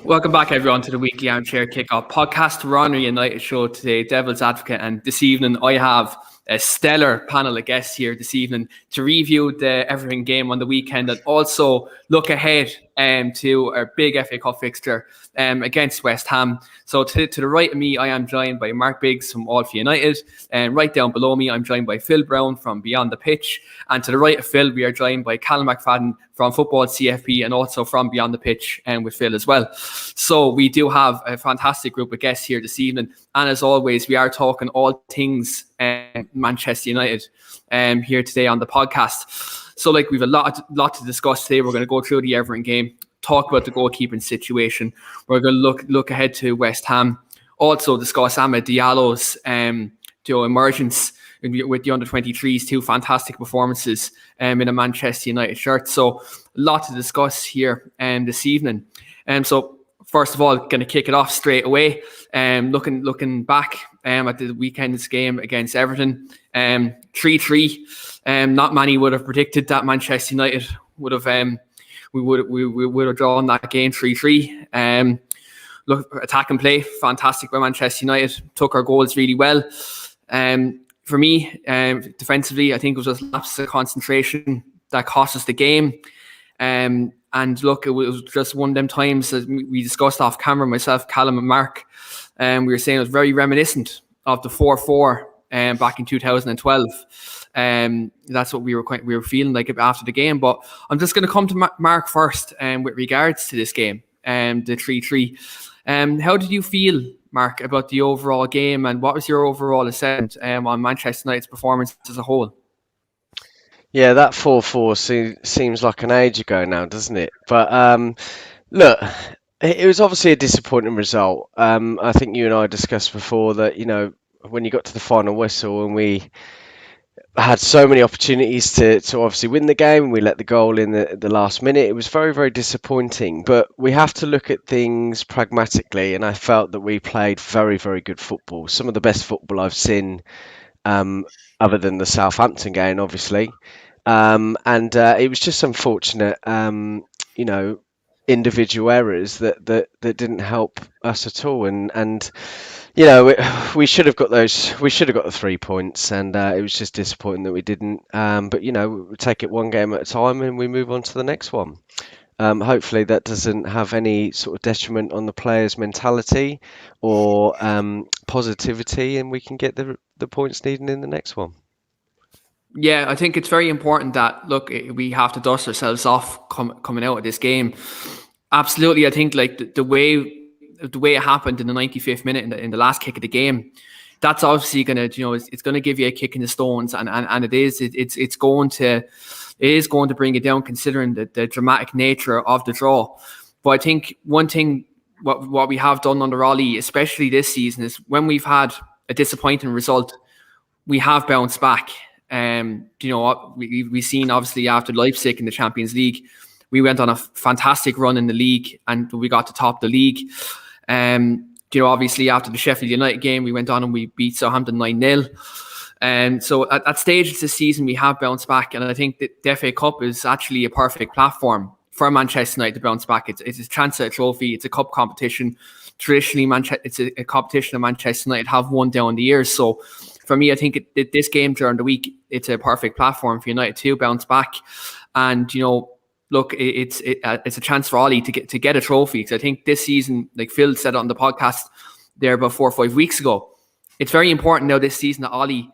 Welcome back, everyone, to the weekly Armchair Kickoff podcast. We're on a United show today, Devil's Advocate, and this evening I have a stellar panel of guests here this evening to review the Everton game on the weekend and also look ahead to our big FA Cup fixture against West Ham. So to the right of me, I am joined by Marc Beeks from All for United, and right down below me, I'm joined by Phil Brown from Beyond the Pitch, and to the right of Phil, we are joined by Callum McFadden from Football CFP and also from Beyond the Pitch and with Phil as well. So we do have a fantastic group of guests here this evening, and as always, we are talking all things Manchester United here today on the podcast. So like we've a lot to discuss today. We're going to go through the Everton game, talk about the goalkeeping situation. We're going to look ahead to West Ham, also discuss Amad Diallo's emergence with the under-23s, two fantastic performances in a Manchester United shirt. So a lot to discuss here this evening. So first of all, going to kick it off straight away. Looking back at the weekend's game against Everton, 3-3. Not many would have predicted that Manchester United would have we would have drawn that game 3-3. Look, attack and play, fantastic by Manchester United. Took our goals really well. For me, defensively, I think it was just lapses of concentration that cost us the game. And look, it was just one of them times that we discussed off camera, myself, Callum and Marc. We were saying it was very reminiscent of the 4-4 back in 2012. That's what we were feeling like after the game. But I'm just going to come to Marc first with regards to this game, the 3-3. How did you feel, Marc, about the overall game, and what was your overall assessment on Manchester United's performance as a whole? Yeah, that 4-4 seems like an age ago now, doesn't it? But look, it was obviously a disappointing result. I think you and I discussed before that, when you got to the final whistle and we had so many opportunities to obviously win the game, we let the goal in the last minute. It was very, very disappointing. But we have to look at things pragmatically, and I felt that we played very, very good football. Some of the best football I've seen, other than the Southampton game, obviously. It was just unfortunate, individual errors that didn't help us at all. And we should have got those. We should have got the 3 points, and it was just disappointing that we didn't. But we take it one game at a time, and we move on to the next one. Hopefully, that doesn't have any sort of detriment on the players' mentality or positivity, and we can get the points needed in the next one. Yeah, I think it's very important that, look, we have to dust ourselves off coming out of this game. Absolutely, I think like the way it happened in the 95th minute in the last kick of the game, that's obviously going to, it's going to give you a kick in the stones, and it's going to bring it down considering the dramatic nature of the draw. But I think one thing what we have done under Ollie, especially this season, is when we've had a disappointing result, we have bounced back. We've seen obviously after Leipzig in the Champions League, we went on a fantastic run in the league and we got to top the league. Obviously after the Sheffield United game, we went on and we beat Southampton 9-0. So at stages this season, we have bounced back, and I think that the FA Cup is actually a perfect platform for Manchester United to bounce back. It's a chance at a trophy. It's a cup competition. Traditionally, it's a competition that Manchester United have won down the years. So for me, I think this game during the week, it's a perfect platform for United to bounce back. And, look, it's a chance for Ollie to get a trophy. Because I think this season, like Phil said on the podcast there about 4 or 5 weeks ago, it's very important now this season that Ollie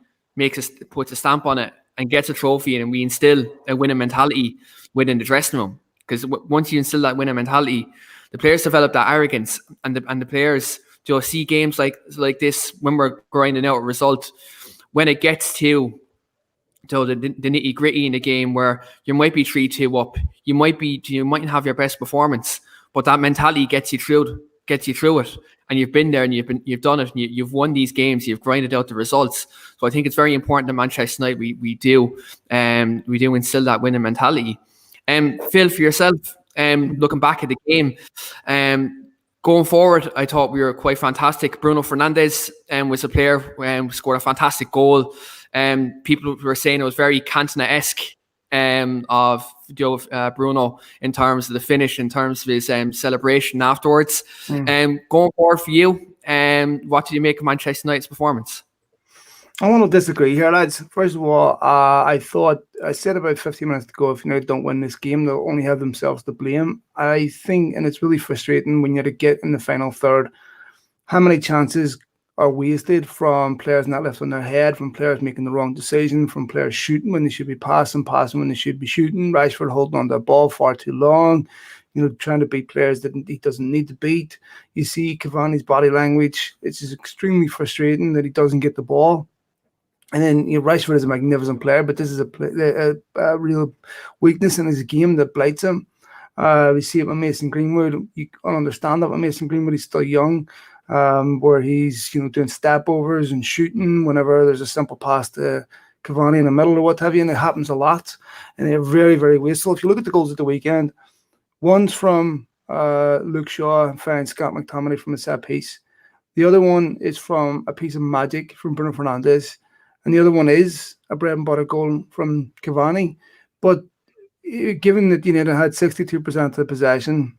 puts a stamp on it and gets a trophy, and we instill a winning mentality within the dressing room. Because once you instill that winning mentality, the players develop that arrogance, and the players see games like this when we're grinding out a result. When it gets to the nitty gritty in the game where you might be 3-2 up, you mightn't have your best performance, but that mentality gets you through it, and you've been there and you've done it, and you've won these games, you've grinded out the results. So I think it's very important that Manchester United we do instill that winning mentality. Phil, for yourself, looking back at the game, going forward, I thought we were quite fantastic. Bruno Fernandes was a player who scored a fantastic goal. People were saying it was very Cantona-esque of Bruno in terms of the finish, in terms of his celebration afterwards. Going forward for you, what did you make of Manchester United's performance? I want to disagree here, lads. First of all, I said about 15 minutes ago, if United don't win this game, they'll only have themselves to blame. I think, and it's really frustrating when you get in the final third, how many chances are wasted from players not lifting their head, from players making the wrong decision, from players shooting when they should be passing when they should be shooting, Rashford holding on to the ball far too long, trying to beat players that he doesn't need to beat. You see Cavani's body language. It's just extremely frustrating that he doesn't get the ball. And then Rashford is a magnificent player, but this is a real weakness in his game that blights him. We see it with Mason Greenwood. You can understand that with Mason Greenwood. He's still young, where he's doing step overs and shooting whenever there's a simple pass to Cavani in the middle or what have you, and it happens a lot. And they're very, very wasteful. If you look at the goals at the weekend, one's from Luke Shaw and Scott McTominay from a set piece. The other one is from a piece of magic from Bruno Fernandes. And the other one is a bread and butter goal from Cavani. But given that United had 62% of the possession,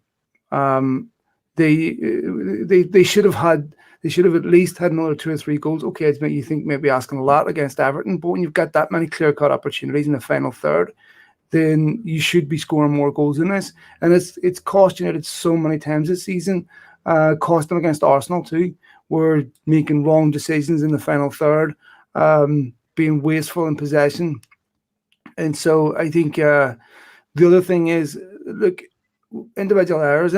they should have at least had another 2 or 3 goals. Okay, it's you think maybe asking a lot against Everton, but when you've got that many clear-cut opportunities in the final third, then you should be scoring more goals in this. And it's cost United so many times this season. Cost them against Arsenal too. We're making wrong decisions in the final third. Being wasteful in possession. And so I think the other thing is, look, individual errors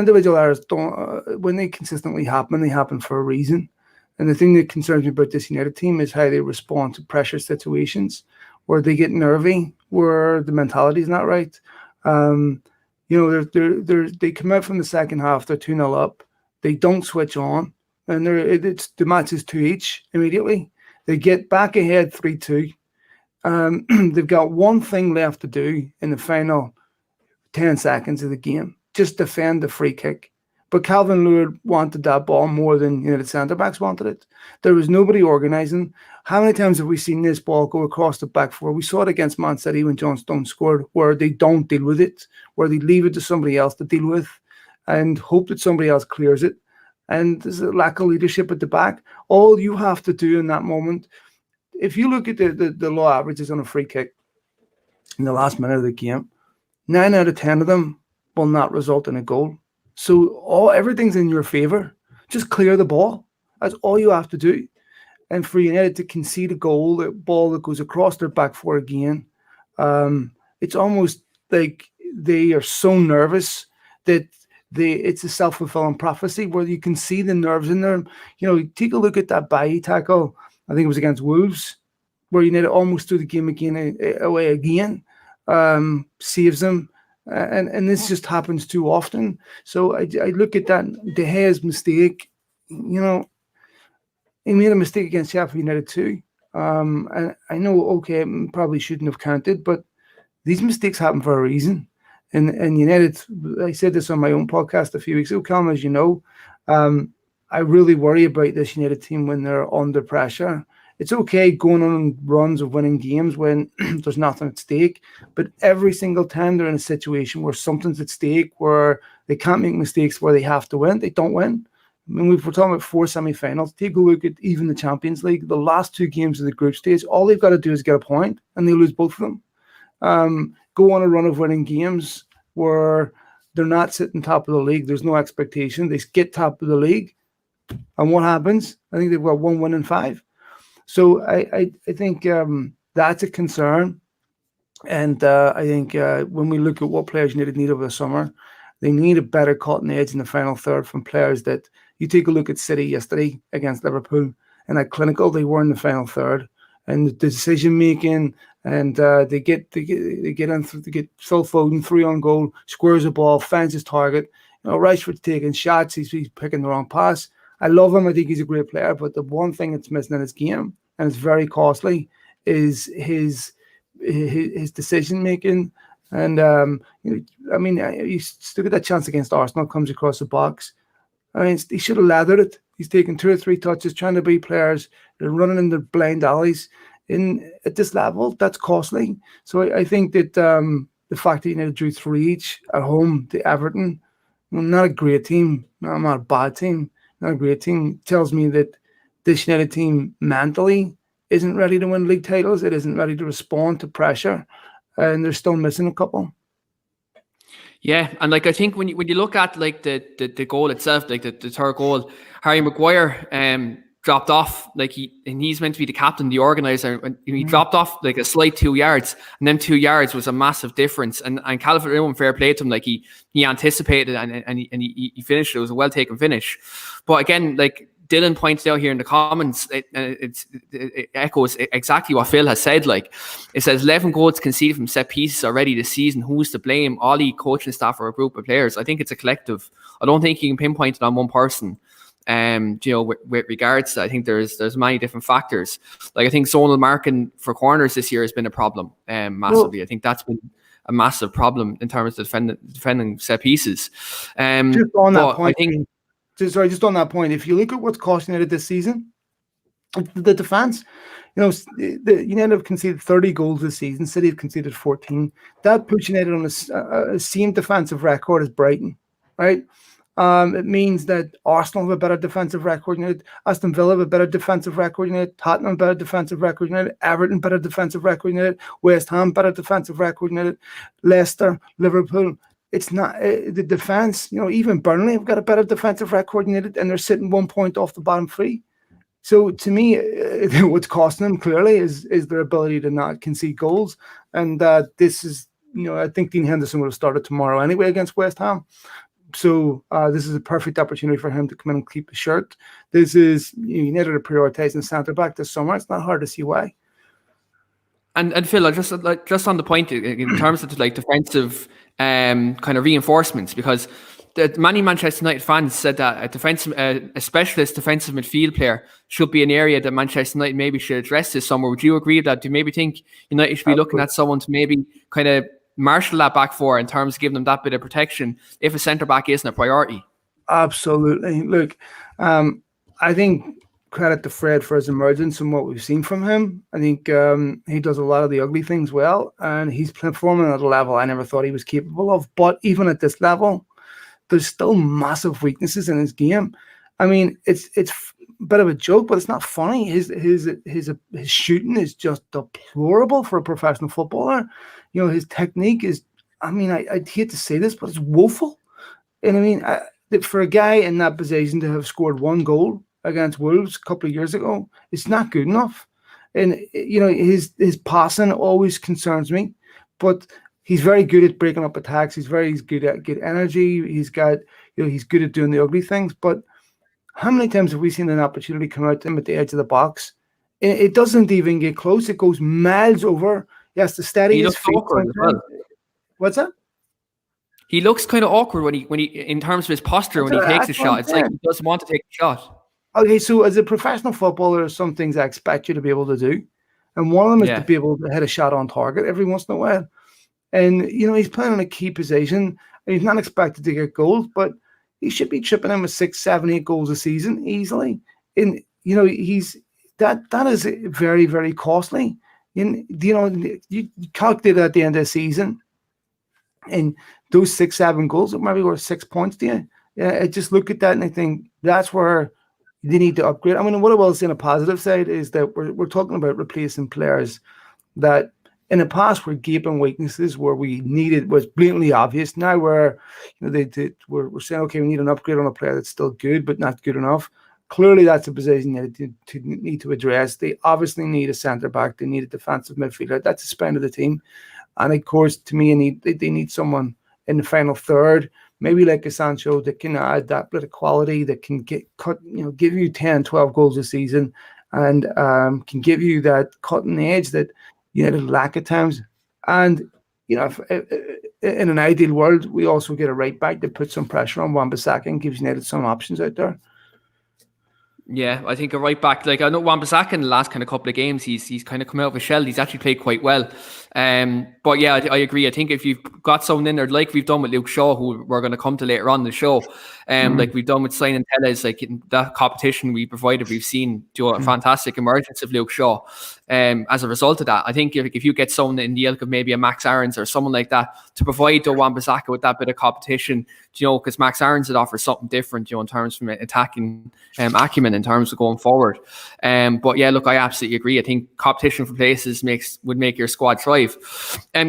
don't, when they consistently happen, they happen for a reason. And the thing that concerns me about this United team is how they respond to pressure situations, where they get nervy, where the mentality is not right. They come out from the second half, they're 2-0 up, they don't switch on, and the match is 2-each immediately. They get back ahead 3-2. They've got one thing left to do in the final 10 seconds of the game. Just defend the free kick. But Calvert-Lewin wanted that ball more than United centre-backs wanted it. There was nobody organising. How many times have we seen this ball go across the back four? We saw it against Man City when John Stones scored, where they don't deal with it, where they leave it to somebody else to deal with and hope that somebody else clears it. And there's a lack of leadership at the back. All you have to do in that moment, if you look at the low averages on a free kick in the last minute of the game, 9 out of 10 of them will not result in a goal. So everything's in your favour. Just clear the ball. That's all you have to do. And for United to concede a goal, a ball that goes across their back four again, it's almost like they are so nervous that it's a self-fulfilling prophecy where you can see the nerves in there. Take a look at that Bailly tackle. I think it was against Wolves, where United almost threw the game away again. Saves them. And this just happens too often. So I look at that De Gea's mistake. He made a mistake against Sheffield United too. And I know, okay, it probably shouldn't have counted, but these mistakes happen for a reason. And United, I said this on my own podcast a few weeks ago, Callum, as you know, I really worry about this United team when they're under pressure. It's okay going on runs of winning games when there's nothing at stake, but every single time they're in a situation where something's at stake, where they can't make mistakes, where they have to win, they don't win. I mean, we're talking about 4 semi-finals. Take a look at even the Champions League. The last 2 games of the group stage, all they've got to do is get a point, and they lose both of them. Go on a run of winning games where they're not sitting top of the league. There's no expectation. They get top of the league, and what happens? I think they've got 1 win in 5. So I think that's a concern. And I think when we look at what players need over the summer, they need a better cutting edge in the final third from players that you take a look at City yesterday against Liverpool and how clinical they were in the final third, and the decision making, and they get Phil Foden 3 on goal, squares the ball, finds his target. Rashford's taking shots, he's picking the wrong pass. I love him. I think he's a great player, but the one thing that's missing in his game, and it's very costly, is his decision making And you still get that chance against Arsenal, comes across the box. I mean, he should have lathered it. He's taking 2 or 3 touches, trying to beat players. They're running in the blind alleys. At this level, that's costly. So I think that the fact that United drew 3 each at home to Everton, not a great team, not a bad team, not a great team, tells me that this United team mentally isn't ready to win league titles. It isn't ready to respond to pressure, and they're still missing a couple. Yeah, and like I think when you look at like the goal itself, like the third goal, Harry Maguire dropped off, like he's meant to be the captain, the organizer, and he dropped off like a slight 2 yards, and then 2 yards was a massive difference. And Calvert-Lewin, fair play to him, like he anticipated and he finished. It was a well taken finish. But again, like Dylan pointed out here in the comments, it echoes exactly what Phil has said. Like, it says 11 goals conceded from set pieces already this season. Who's to blame? Ollie, coaching staff, or a group of players? I think it's a collective. I don't think you can pinpoint it on one person. With regards to, I think there's many different factors. Like, I think zonal marking for corners this year has been a problem massively. I think that's been a massive problem in terms of defending set pieces. Just on that point, just on that point, if you look at what's costing it this season, the defense, United have conceded 30 goals this season. City have conceded 14. That puts United on a same defensive record as Brighton, right? It means that Arsenal have a better defensive record than it, Aston Villa have a better defensive record than it, Tottenham a better defensive record than it, Everton better defensive record than it, West Ham better defensive record than it, Leicester, Liverpool. It's not the defense, even Burnley have got a better defensive record than it, and they're sitting 1 point off the bottom 3. So to me, what's costing them clearly is their ability to not concede goals. And this is, I think Dean Henderson would have started tomorrow anyway against West Ham. So this is a perfect opportunity for him to come in and keep the shirt. This is, United are prioritising centre-back this summer. It's not hard to see why. And Phil, just on the point in terms of like defensive kind of reinforcements, because many Manchester United fans said that a specialist defensive midfield player should be an area that Manchester United maybe should address this summer. Would you agree with that? Do you maybe think United should be looking at someone to maybe kind of marshal that back for in terms of giving them that bit of protection if a centre back isn't a priority? Absolutely. Look, I think credit to Fred for his emergence and what we've seen from him. I think he does a lot of the ugly things well, and he's performing at a level I never thought he was capable of. But even at this level, there's still massive weaknesses in his game. I mean, it's a bit of a joke, but it's not funny. His shooting is just deplorable for a professional footballer. His technique is, I'd hate to say this, but it's woeful. And for a guy in that position to have scored 1 goal against Wolves a couple of years ago, it's not good enough. And his passing always concerns me, but he's very good at breaking up attacks. He's good at good energy. He's got, he's good at doing the ugly things. But how many times have we seen an opportunity come out to him at the edge of the box? It doesn't even get close. It goes miles over. He has to steady his feet. What's that? He looks kind of awkward when he in terms of his posture when he takes a shot. It's like he doesn't want to take a shot. Okay, so as a professional footballer, there's some things I expect you to be able to do. And one of them is to be able to hit a shot on target every once in a while. And, he's playing in a key position. And he's not expected to get goals, but he should be chipping in with 6, 7, 8 goals a season easily. And, that is very, very costly. You calculate at the end of the season, and those 6, 7 goals, it maybe worth 6 points to you. Yeah, I just look at that and I think that's where they need to upgrade. What I will say on a positive side is that we're talking about replacing players that in the past were gaping weaknesses where we needed was blatantly obvious. Now we're saying, okay, we need an upgrade on a player that's still good but not good enough. Clearly, that's a position they need to address. They obviously need a centre back. They need a defensive midfielder. That's the spine of the team. And of course, to me, they need someone in the final third, maybe like a Sancho that can add that bit of quality, that can give you 10, 12 goals a season, and can give you that cutting edge that United lack at times. And if, in an ideal world, we also get a right back that puts some pressure on Wan-Bissaka and gives United some options out there. Yeah, I think a right back, like I know Wan-Bissaka in the last kind of couple of games, he's kind of come out of his shell. He's actually played quite well. But yeah, I agree. I think if you've got someone in there, like we've done with Luke Shaw, who we're going to come to later on in the show, like we've done with signing Tellez, like in that competition we provided, we've seen a fantastic emergence of Luke Shaw. As a result of that, I think if you get someone in the ilk of maybe a Max Aarons or someone like that to provide Wan-Bissaka with that bit of competition, because Max Aarons would offer something different, in terms of attacking acumen, in terms of going forward. But yeah, look, I absolutely agree. I think competition for places would make your squad thrive.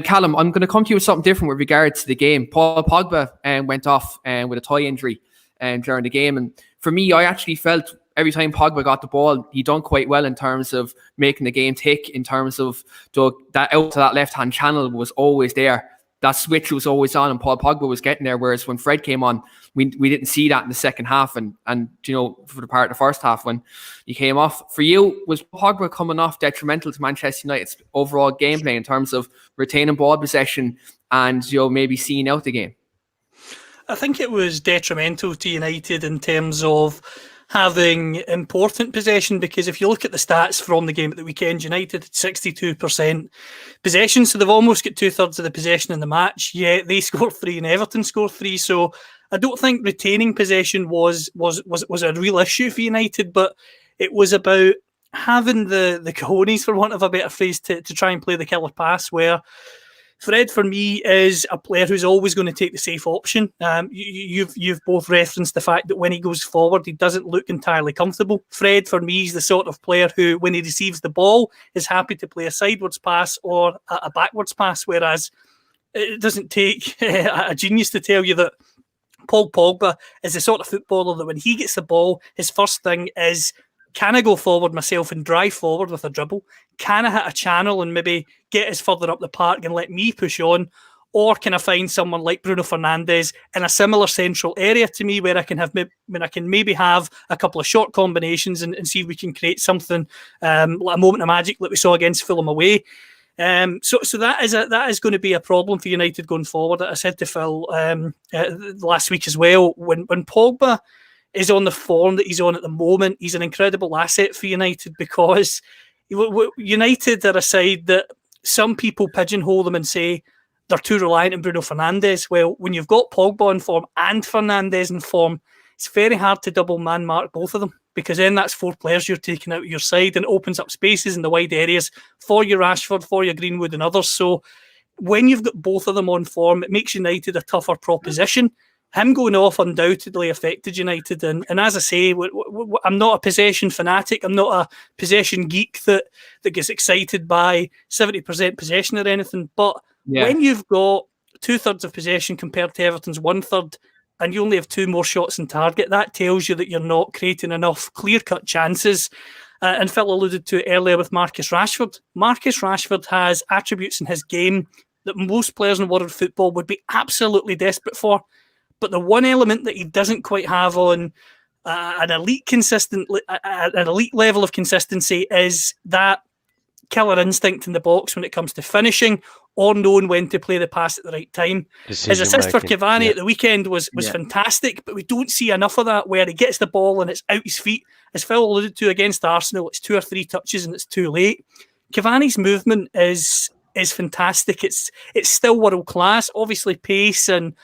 Callum, I'm going to come to you with something different with regards to the game. Paul Pogba went off with a thigh injury during the game, and for me, I actually felt every time Pogba got the ball, he done quite well in terms of making the game tick, in terms of that out to that left-hand channel was always there. That switch was always on, and Paul Pogba was getting there. Whereas when Fred came on, we didn't see that in the second half, and for the part of the first half when he came off. For you, was Pogba coming off detrimental to Manchester United's overall gameplay in terms of retaining ball possession and maybe seeing out the game? I think it was detrimental to United in terms of having important possession, because if you look at the stats from the game at the weekend, United had 62% possession, so they've almost got 2/3 of the possession in the match, yet they scored 3 and Everton scored 3, so I don't think retaining possession was a real issue for United, but it was about having the cojones, for want of a better phrase, to try and play the killer pass, where Fred, for me, is a player who's always going to take the safe option. You've both referenced the fact that when he goes forward, he doesn't look entirely comfortable. Fred, for me, is the sort of player who, when he receives the ball, is happy to play a sidewards pass or a backwards pass, whereas it doesn't take a genius to tell you that Paul Pogba is the sort of footballer that when he gets the ball, his first thing is, can I go forward myself and drive forward with a dribble? Can I hit a channel and maybe get us further up the park and let me push on? Or can I find someone like Bruno Fernandes in a similar central area to me, where I can maybe have a couple of short combinations and see if we can create something like a moment of magic like we saw against Fulham away. So that is going to be a problem for United going forward. I said to Phil last week as well, when Pogba is on the form that he's on at the moment, he's an incredible asset for United, because United are a side that some people pigeonhole them and say they're too reliant on Bruno Fernandes. Well, when you've got Pogba in form and Fernandes in form, it's very hard to double man mark both of them, because then that's 4 players you're taking out of your side, and it opens up spaces in the wide areas for your Rashford, for your Greenwood and others. So when you've got both of them on form, it makes United a tougher proposition. Him going off undoubtedly affected United, and as I say, I'm not a possession fanatic. I'm not a possession geek that gets excited by 70% possession or anything. But when you've got 2/3 of possession compared to Everton's 1/3, and you only have 2 more shots on target, that tells you that you're not creating enough clear-cut chances. And Phil alluded to it earlier with Marcus Rashford. Marcus Rashford has attributes in his game that most players in world football would be absolutely desperate for. But the one element that he doesn't quite have on an elite level of consistency is that killer instinct in the box when it comes to finishing, or knowing when to play the pass at the right time. His assist for Cavani at the weekend was fantastic, but we don't see enough of that, where he gets the ball and it's out his feet. As Phil alluded to against Arsenal, it's 2 or 3 touches and it's too late. Cavani's movement is fantastic. It's still world class. Obviously, pace and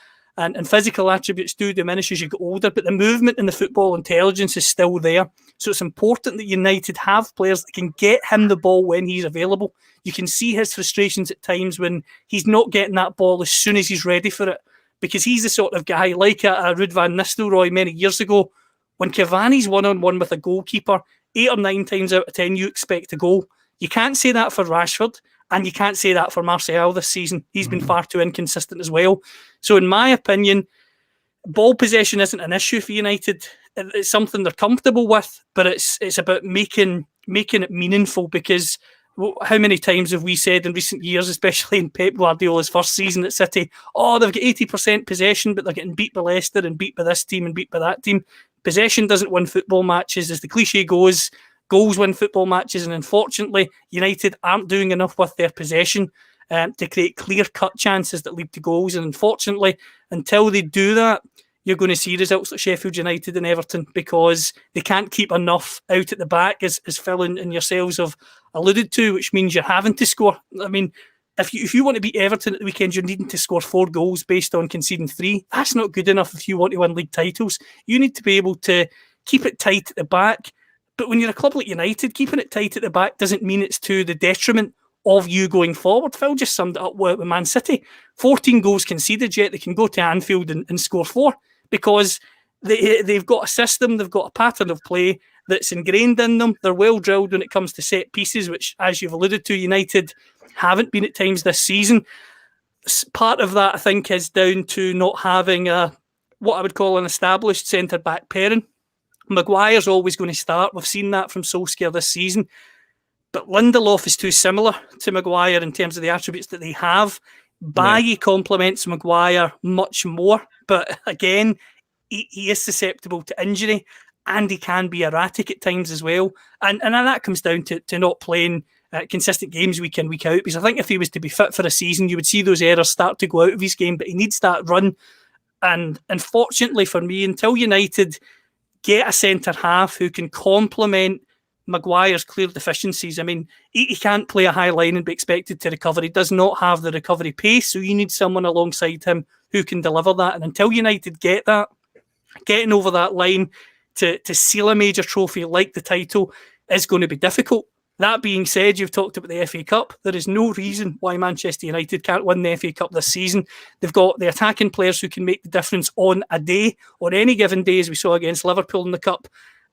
physical attributes do diminish as you get older, but the movement and the football intelligence is still there. So it's important that United have players that can get him the ball when he's available. You can see his frustrations at times when he's not getting that ball as soon as he's ready for it, because he's the sort of guy, like a Ruud van Nistelrooy many years ago, when Cavani's one-on-one with a goalkeeper, 8 or 9 times out of 10 you expect a goal. You can't say that for Rashford, and you can't say that for Martial this season. He's been far too inconsistent as well. So in my opinion, ball possession isn't an issue for United. It's something they're comfortable with, but it's about making it meaningful, because how many times have we said in recent years, especially in Pep Guardiola's first season at City, they've got 80% possession, but they're getting beat by Leicester and beat by this team and beat by that team. Possession doesn't win football matches, as the cliche goes. Goals win football matches, and unfortunately, United aren't doing enough with their possession to create clear-cut chances that lead to goals. And unfortunately, until they do that, you're going to see results like Sheffield United and Everton, because they can't keep enough out at the back, as Phil and yourselves have alluded to, which means you're having to score. I mean, if you want to beat Everton at the weekend, you're needing to score 4 goals based on conceding 3. That's not good enough if you want to win league titles. You need to be able to keep it tight at the back. But when you're a club like United, keeping it tight at the back doesn't mean it's to the detriment of you going forward. Phil just summed it up with Man City. 14 goals conceded, yet they can go to Anfield and score 4, because they've got a system, they've got a pattern of play that's ingrained in them. They're well drilled when it comes to set pieces, which, as you've alluded to, United haven't been at times this season. Part of that, I think, is down to not having what I would call an established centre-back pairing. Maguire's always going to start. We've seen that from Solskjaer this season. But Lindelof is too similar to Maguire in terms of the attributes that they have. Bailly complements Maguire much more. But again, he is susceptible to injury, and he can be erratic at times as well. And that comes down to not playing consistent games week in, week out. Because I think if he was to be fit for a season, you would see those errors start to go out of his game. But he needs that run. And unfortunately for me, until United get a centre-half who can complement Maguire's clear deficiencies. I mean, he can't play a high line and be expected to recover. He does not have the recovery pace, so you need someone alongside him who can deliver that. And until United get that, getting over that line to seal a major trophy like the title is going to be difficult. That being said, you've talked about the FA Cup. There is no reason why Manchester United can't win the FA Cup this season. They've got the attacking players who can make the difference on a day, on any given day, as we saw against Liverpool in the Cup.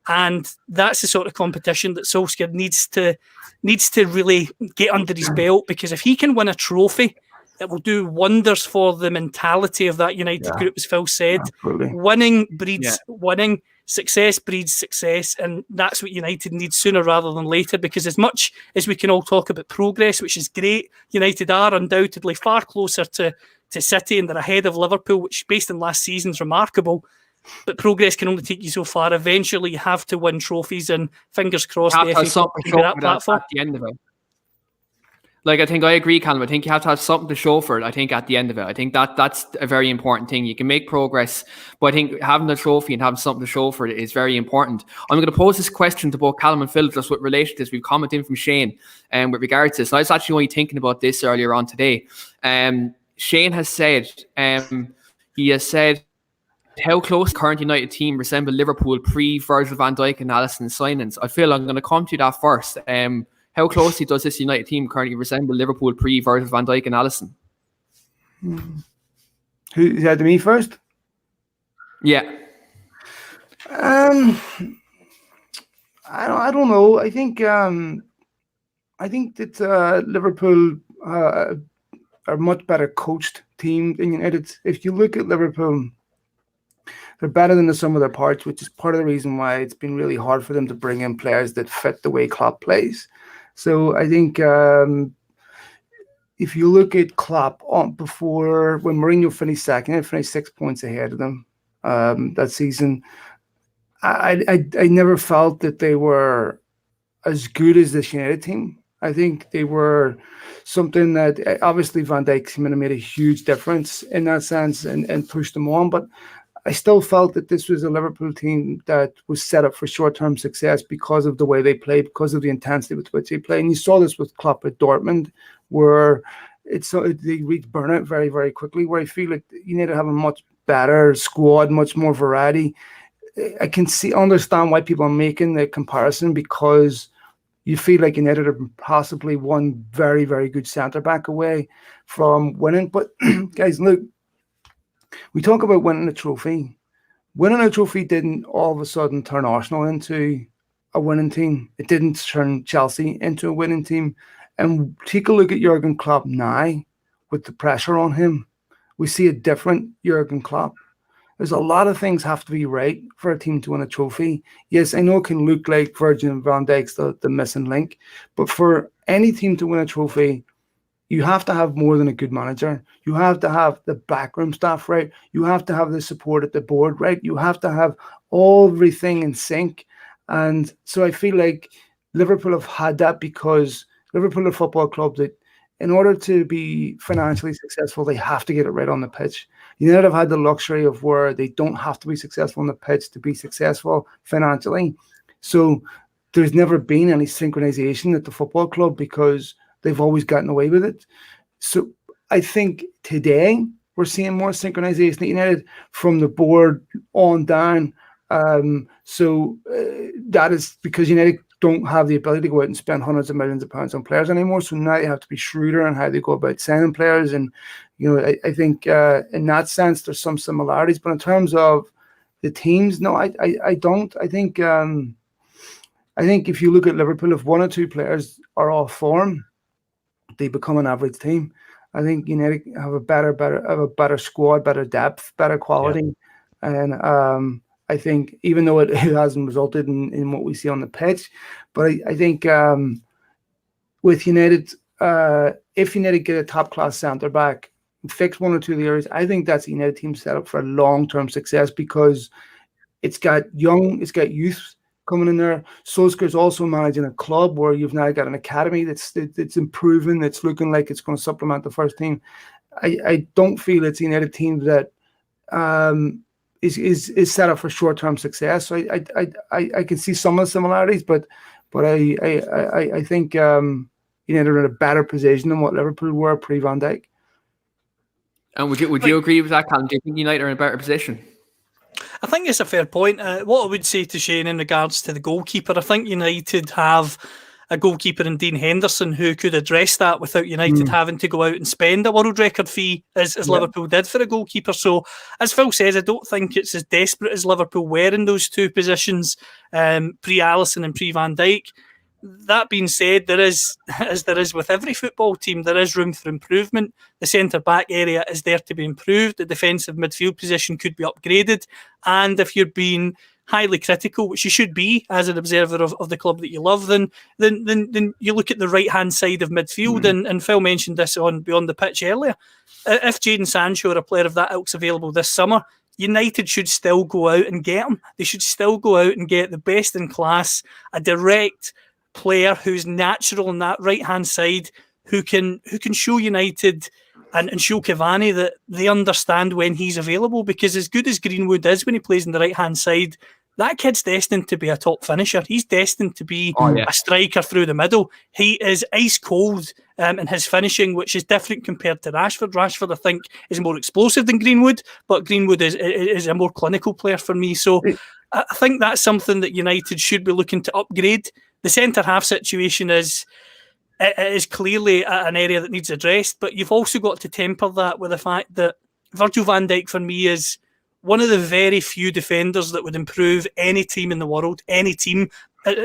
And that's the sort of competition that Solskjaer needs to really get under his belt, because if he can win a trophy, it will do wonders for the mentality of that United group, as Phil said. Absolutely. Winning breeds winning, success breeds success, and that's what United needs sooner rather than later, because as much as we can all talk about progress, which is great, United are undoubtedly far closer to City, and they're ahead of Liverpool, which based on last season is remarkable. But progress can only take you so far. Eventually, you have to win trophies, and fingers crossed the FA Cup can be that platform. At the end of it. Like, I think I agree, Callum. I think you have to have something to show for it, I think, at the end of it. I think that's a very important thing. You can make progress, but I think having a trophy and having something to show for it is very important. I'm going to pose this question to both Callum and Phil just with relation to this. We've commented in from Shane with regards to this. And I was actually only thinking about this earlier on today. Shane has said, how close the current United team resemble Liverpool pre-Virgil van Dijk and Alisson signings? I feel I'm going to come to that first. How closely does this United team currently resemble Liverpool pre-Virgil van Dijk and Alisson? Who had to me first? Yeah. I don't know. I think that Liverpool are a much better coached team than United. If you look at Liverpool, they're better than the sum of their parts, which is part of the reason why it's been really hard for them to bring in players that fit the way Klopp plays. So I think if you look at Klopp before, when Mourinho finished second, he finished 6 points ahead of them that season. I never felt that they were as good as this United team. I think they were something that obviously Van Dijk came in and made a huge difference in that sense and pushed them on, but I still felt that this was a Liverpool team that was set up for short-term success because of the way they play, because of the intensity with which they play. And you saw this with Klopp at Dortmund, where they reached burnout very, very quickly, where I feel like you need to have a much better squad, much more variety. I can understand why people are making the comparison, because you feel like United are possibly one very, very good centre-back away from winning. But guys, look, we talk about winning a trophy. Winning a trophy didn't all of a sudden turn Arsenal into a winning team. It didn't turn Chelsea into a winning team. And take a look at Jurgen Klopp now with the pressure on him. We see a different Jurgen Klopp. There's a lot of things have to be right for a team to win a trophy. Yes, I know it can look like Virgil van Dijk's the missing link, but for any team to win a trophy, you have to have more than a good manager. You have to have the backroom staff right. You have to have the support at the board right. You have to have everything in sync. And so I feel like Liverpool have had that because Liverpool are a football club that in order to be financially successful, they have to get it right on the pitch. United have had the luxury of where they don't have to be successful on the pitch to be successful financially. So there's never been any synchronization at the football club because they've always gotten away with it. So I think today we're seeing more synchronization at United from the board on down. That is because United don't have the ability to go out and spend hundreds of millions of pounds on players anymore. So now you have to be shrewder on how they go about signing players. And, I think in that sense, there's some similarities. But in terms of the teams, no, I don't. I think if you look at Liverpool, if one or two players are off form, they become an average team. I think United have a better squad, better depth, better quality. Yeah. And I think even though it hasn't resulted in what we see on the pitch, but I think with United, if United get a top-class centre-back, fix one or two of the areas, I think that's a United team set up for long-term success because it's got youth coming in there. Solskjaer's also managing a club where you've now got an academy that's improving, that's looking like it's going to supplement the first team. I don't feel it's a United team that is set up for short-term success. So I can see some of the similarities, but I think United are in a better position than what Liverpool were pre-Van Dijk. And would you agree with that, Callum? Do you think United are in a better position? I think it's a fair point. What I would say to Shane in regards to the goalkeeper, I think United have a goalkeeper in Dean Henderson who could address that without United having to go out and spend a world record fee as Liverpool did for a goalkeeper. So, as Phil says, I don't think it's as desperate as Liverpool were in those two positions, pre-Alisson and pre-Van Dijk. That being said, there is, as there is with every football team, there is room for improvement. The centre-back area is there to be improved. The defensive midfield position could be upgraded. And if you're being highly critical, which you should be as an observer of the club that you love, then you look at the right-hand side of midfield. And Phil mentioned this on Beyond the Pitch earlier. If Jadon Sancho or a player of that ilk's available this summer, United should still go out and get him. They should still go out and get the best in class, a direct player who's natural on that right hand side, who can show United and show Cavani that they understand when he's available. Because as good as Greenwood is when he plays on the right hand side, that kid's destined to be a top finisher. He's destined to be a striker through the middle. He is ice cold in his finishing, which is different compared to Rashford. Rashford, I think, is more explosive than Greenwood, but Greenwood is a more clinical player for me. So I think that's something that United should be looking to upgrade. The centre-half situation is clearly an area that needs addressed, but you've also got to temper that with the fact that Virgil van Dijk, for me, is one of the very few defenders that would improve any team in the world, any team.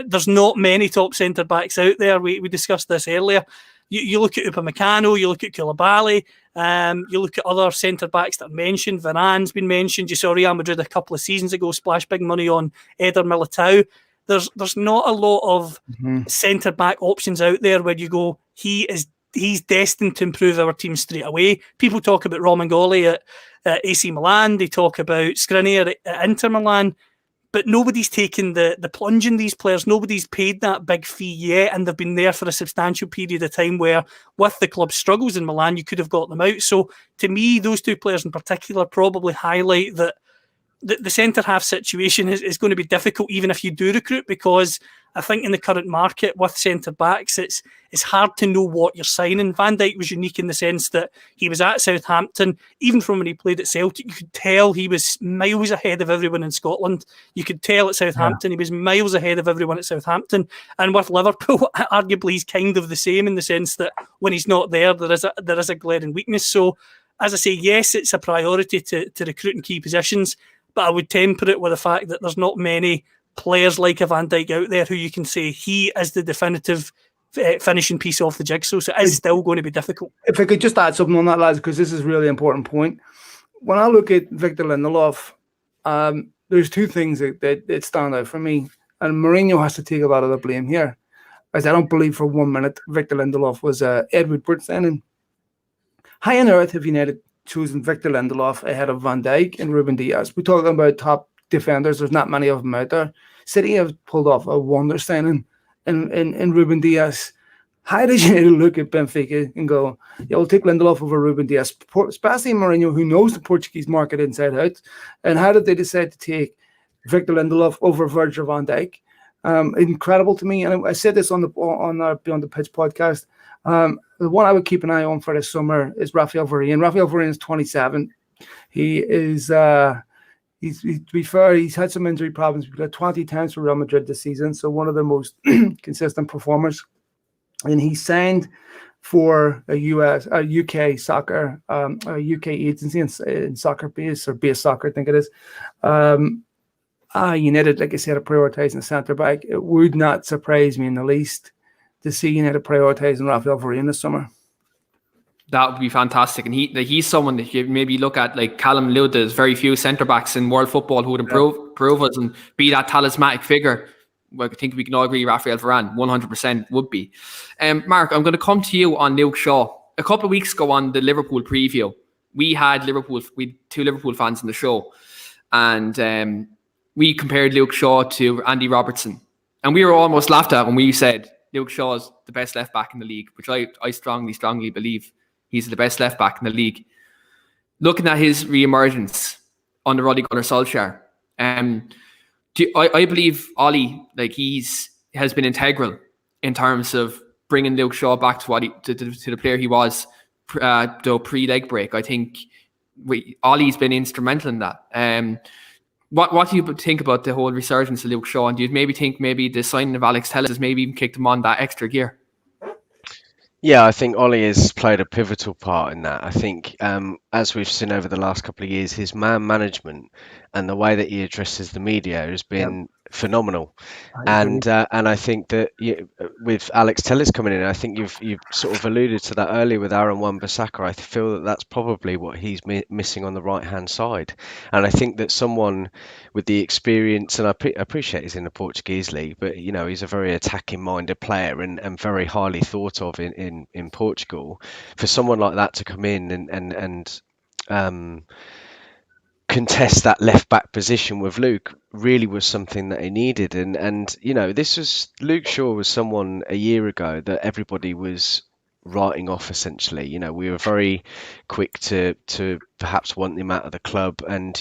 There's not many top centre-backs out there. We discussed this earlier. You look at Upamecano, you look at Koulibaly, you look at other centre-backs that are mentioned. Varane's been mentioned. You saw Real Madrid a couple of seasons ago splash big money on Eder Militao. There's not a lot of centre-back options out there where you go, he's destined to improve our team straight away. People talk about Romangoli at AC Milan. They talk about Skriniar at Inter Milan. But nobody's taken the plunge in these players. Nobody's paid that big fee yet, and they've been there for a substantial period of time where, with the club's struggles in Milan, you could have got them out. So, to me, those two players in particular probably highlight that the centre-half situation is going to be difficult even if you do recruit, because I think in the current market with centre-backs, it's hard to know what you're signing. Van Dijk was unique in the sense that he was at Southampton. Even from when he played at Celtic, you could tell he was miles ahead of everyone in Scotland. You could tell at Southampton he was miles ahead of everyone at Southampton. And with Liverpool, arguably he's kind of the same in the sense that when he's not there is a glaring weakness. So, as I say, yes, it's a priority to recruit in key positions, but I would temper it with the fact that there's not many players like a Van Dijk out there who you can say he is the definitive finishing piece off the jigsaw. So it is still going to be difficult. If I could just add something on that, lads, because this is a really important point. When I look at Victor Lindelof, there's two things that stand out for me. And Mourinho has to take a lot of the blame here. As I don't believe for 1 minute Victor Lindelof was Ed Woodward signing. High on earth have United choosing Victor Lindelof ahead of Van Dijk and Ruben Diaz. We're talking about top defenders. There's not many of them out there. City have pulled off a wonder signing in Ruben Diaz. How did you look at Benfica and go, yeah, we'll take Lindelof over Ruben Dias, especially Mourinho, who knows the Portuguese market inside out? And how did they decide to take Victor Lindelof over Virgil van Dijk? Incredible to me. And I said this on our Beyond the Pitch podcast. The one I would keep an eye on for this summer is Raphael Varane. Raphael Varane is 27. He is, to be fair, he's had some injury problems. He's got 20 times for Real Madrid this season, so one of the most consistent performers. And he signed for a UK soccer, a UK agency in soccer base soccer, I think it is. United, like I said, are prioritising the centre back. It would not surprise me in the least to see United prioritising Raphael Varane this summer. That would be fantastic. And he's someone that you maybe look at, like Callum Luda. There's very few centre backs in world football who would improve us and be that talismanic figure. Well, I think we can all agree Raphael Varane 100% would be. Mark, I'm going to come to you on Luke Shaw. A couple of weeks ago on the Liverpool preview, we had two Liverpool fans in the show, and we compared Luke Shaw to Andy Robertson, and we were almost laughed at when we said Luke Shaw is the best left back in the league, which I strongly believe he's the best left back in the league. Looking at his re-emergence under Ole Gunnar Solskjaer, I believe Ollie, like has been integral in terms of bringing Luke Shaw back to to the player he was pre-leg break. I think Ollie's been instrumental in that. What do you think about the whole resurgence of Luke Shaw? And do you maybe think the signing of Alex Telles has maybe even kicked him on that extra gear? Yeah, I think Ollie has played a pivotal part in that. I think, as we've seen over the last couple of years, his man management and the way that he addresses the media has been phenomenal. And I think that with Alex Telles coming in, I think you've sort of alluded to that earlier with Aaron Wan-Bissaka. I feel that that's probably what he's missing on the right-hand side. And I think that someone with the experience, and I appreciate he's in the Portuguese league, but he's a very attacking-minded player and very highly thought of in Portugal. For someone like that to come in and contest that left back position with Luke really was something that he needed. And Luke Shaw was someone a year ago that everybody was writing off essentially. We were very quick to perhaps want him out of the club, and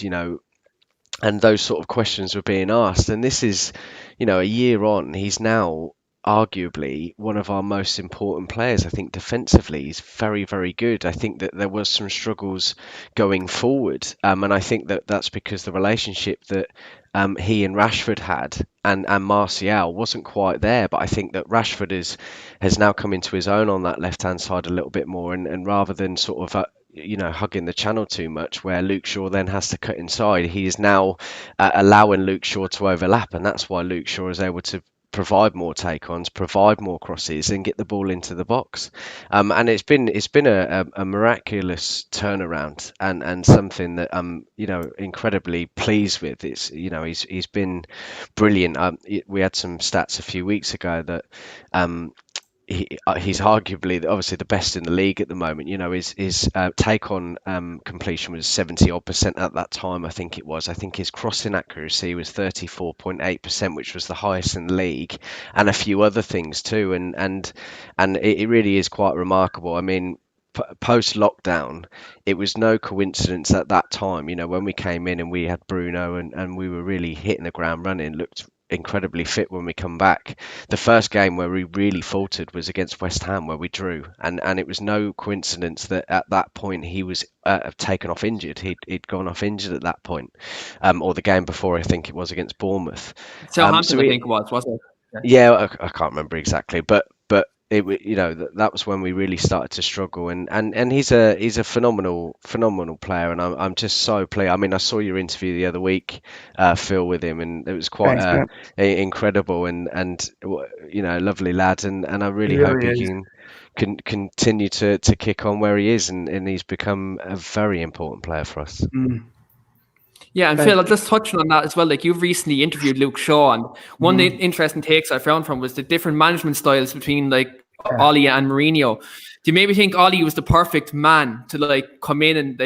those sort of questions were being asked. And this is, a year on, he's now arguably one of our most important players. I think defensively he's very, very good. I think that there was some struggles going forward, and I think that that's because the relationship that he and Rashford had and Martial wasn't quite there. But I think that Rashford has now come into his own on that left-hand side a little bit more, and rather than sort of hugging the channel too much, where Luke Shaw then has to cut inside, he is now allowing Luke Shaw to overlap, and that's why Luke Shaw is able to provide more take-ons, provide more crosses, and get the ball into the box. And it's been a miraculous turnaround, and something that I'm incredibly pleased with. It's he's been brilliant. We had some stats a few weeks ago that he's arguably obviously the best in the league at the moment. His take on completion was 70% at that time. I think it was. I think his crossing accuracy was 34.8%, which was the highest in the league, and a few other things too. And it really is quite remarkable. I mean, post lockdown, it was no coincidence at that time. When we came in and we had Bruno and we were really hitting the ground running, looked incredibly fit when we come back. The first game where we really faltered was against West Ham, where we drew, and it was no coincidence that at that point he was taken off injured. He'd gone off injured at that point, or the game before, I think it was against Bournemouth. Southampton, I think it was, wasn't it? Yeah, I can't remember exactly, but it that was when we really started to struggle, and he's a phenomenal player, and I'm just so pleased. I mean, I saw your interview the other week, Phil, with him, and it was quite incredible, and lovely lad, and I really hope he can continue to kick on where he is, and he's become a very important player for us. Yeah, and Phil, just touching on that as well, like you've recently interviewed Luke Shaw, and one of the interesting takes I found from was the different management styles between Ollie and Mourinho. Do you maybe think Ollie was the perfect man to come in and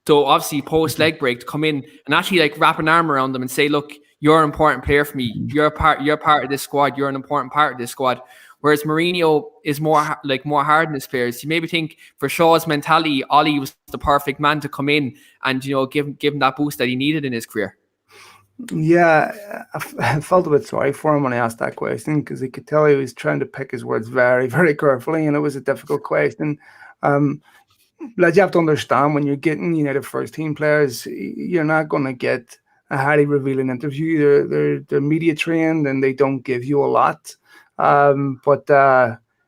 so obviously post leg break to come in and actually wrap an arm around them and say, look, you're an important player for me. You're part of this squad. You're an important part of this squad. whereas Mourinho is more hard on his players. You maybe think for Shaw's mentality, Ollie was the perfect man to come in and give him that boost that he needed in his career. Yeah, I felt a bit sorry for him when I asked that question, because I could tell he was trying to pick his words very, very carefully, and it was a difficult question. Like, you have to understand, when you're getting United first team players, you're not going to get a highly revealing interview. They're media trained and they don't give you a lot.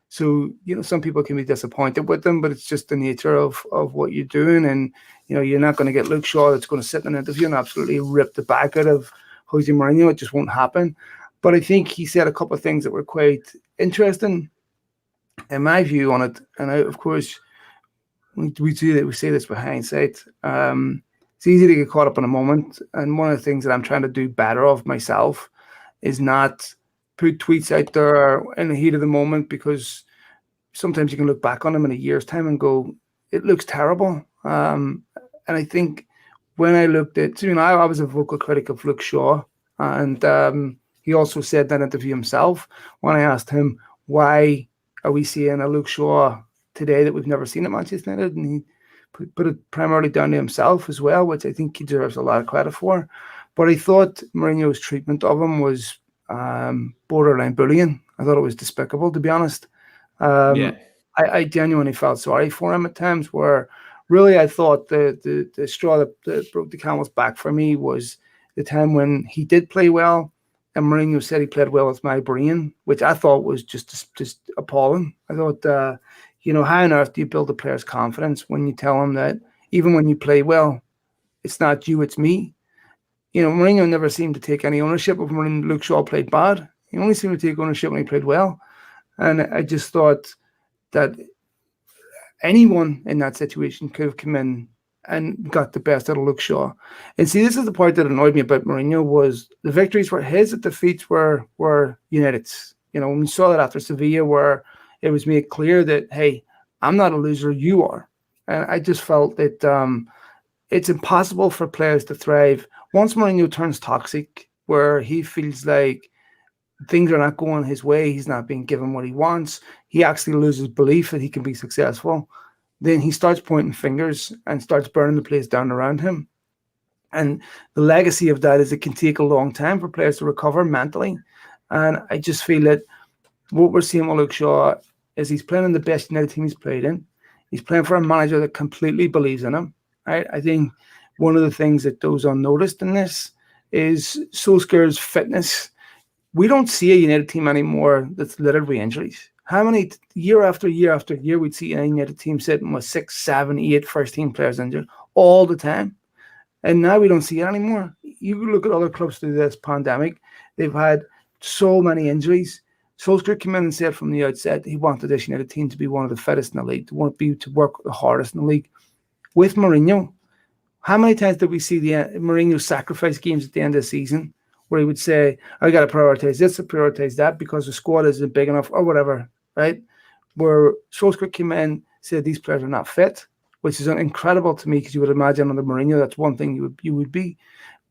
So some people can be disappointed with them, but it's just the nature of what you're doing. And you're not going to get Luke Shaw that's going to sit in an interview and absolutely rip the back out of Jose Mourinho. It just won't happen. But I think he said a couple of things that were quite interesting in my view on it. And of course, we say this with hindsight. It's easy to get caught up in a moment. And one of the things that I'm trying to do better of myself is not put tweets out there in the heat of the moment, because sometimes you can look back on them in a year's time and go, it looks terrible. And I think when I looked at, I was a vocal critic of Luke Shaw, and he also said that interview himself when I asked him, why are we seeing a Luke Shaw today that we've never seen at Manchester United? And he put it primarily down to himself as well, which I think he deserves a lot of credit for. But I thought Mourinho's treatment of him was borderline bullying. I thought it was despicable, to be honest. I genuinely felt sorry for him at times, where really I thought the straw that broke the camel's back for me was the time when he did play well, and Mourinho said he played well with my brain, which I thought was just appalling. I thought, how on earth do you build a player's confidence when you tell him that even when you play well, it's not you, it's me? Mourinho never seemed to take any ownership of when Luke Shaw played bad. He only seemed to take ownership when he played well. And I just thought that anyone in that situation could have come in and got the best out of Luke Shaw. And see, this is the part that annoyed me about Mourinho, was the victories were his, the defeats were United's. When we saw that after Sevilla, where it was made clear that, hey, I'm not a loser, you are. And I just felt that it's impossible for players to thrive once Mourinho turns toxic, where he feels like things are not going his way, he's not being given what he wants, he actually loses belief that he can be successful. Then he starts pointing fingers and starts burning the place down around him. And the legacy of that is it can take a long time for players to recover mentally. And I just feel that what we're seeing with Luke Shaw is he's playing in the best United team he's played in. He's playing for a manager that completely believes in him. Right? I think one of the things that goes unnoticed in this is Solskjaer's fitness. We don't see a United team anymore that's littered with injuries. How many year after year after year we'd see a United team sitting with 6, 7, 8 first team players injured all the time? And now we don't see it anymore. You look at other clubs through this pandemic, they've had so many injuries. Solskjaer came in and said from the outset he wanted this United team to be one of the fittest in the league, to work the hardest in the league. With Mourinho, how many times did we see Mourinho sacrifice games at the end of the season, where he would say, I got to prioritize this or prioritize that because the squad isn't big enough or whatever, right? Where Solskjaer came in, said these players are not fit, which is incredible to me, because you would imagine under Mourinho that's one thing you would be.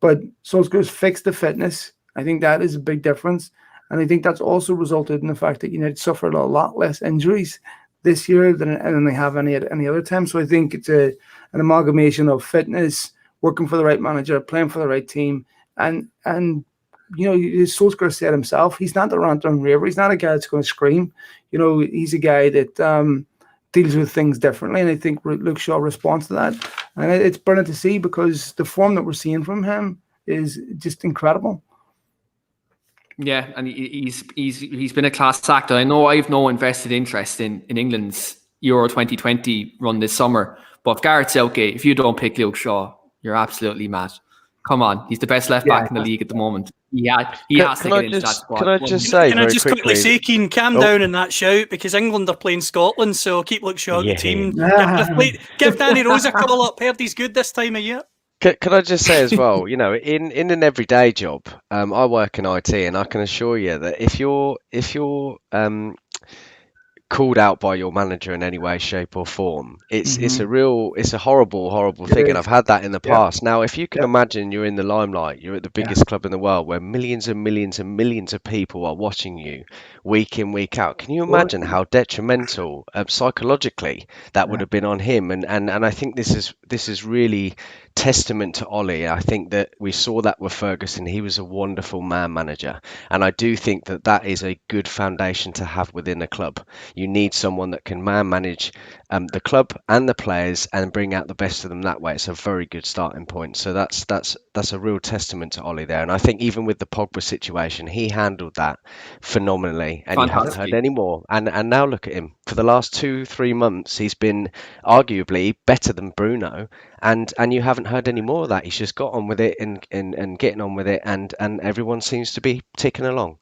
But Solskjaer's fixed the fitness. I think that is a big difference. And I think that's also resulted in the fact that United suffered a lot less injuries this year than they have any other time. So I think it's an amalgamation of fitness, working for the right manager, playing for the right team, and Solskjaer said himself, he's not the rant-on raver. He's not a guy that's going to scream. He's a guy that deals with things differently, and I think Luke Shaw responds to that. And it's brilliant to see, because the form that we're seeing from him is just incredible. Yeah, and he's been a class actor. I know I've no invested interest in England's Euro 2020 run this summer, but if Gareth Southgate, if you don't pick Luke Shaw, you're absolutely mad. Come on, he's the best left back in the league at the moment. He has to get into that squad. Can I just quickly say, Keane, calm down in that shout, because England are playing Scotland, so keep Luke Shaw in the team. Give Danny Rose a call up. Heard he's good this time of year. Can I just say as well, in an everyday job, I work in IT, and I can assure you that if you're called out by your manager in any way, shape, or form, it's Mm-hmm. it's a horrible thing, and I've had that in the Yep. past. Now, if you can Yep. imagine you're in the limelight, you're at the biggest club in the world, where millions and millions and millions of people are watching you week in, week out. Can you Well, imagine how detrimental psychologically that would yeah. have been on him? And I think this is really testament to Ollie. I think that we saw that with Ferguson. He was a wonderful man manager, and I do think that that is a good foundation to have within a club. You need someone that can man manage the club and the players and bring out the best of them that way. It's a very good starting point. So that's a real testament to Ollie there. And I think even with the Pogba situation, he handled that phenomenally, and you haven't heard Fantastically. any more. And now look at him. For the last 2-3 months, he's been arguably better than Bruno, and you haven't heard any more of that. He's just got on with it and getting on with it, and everyone seems to be ticking along.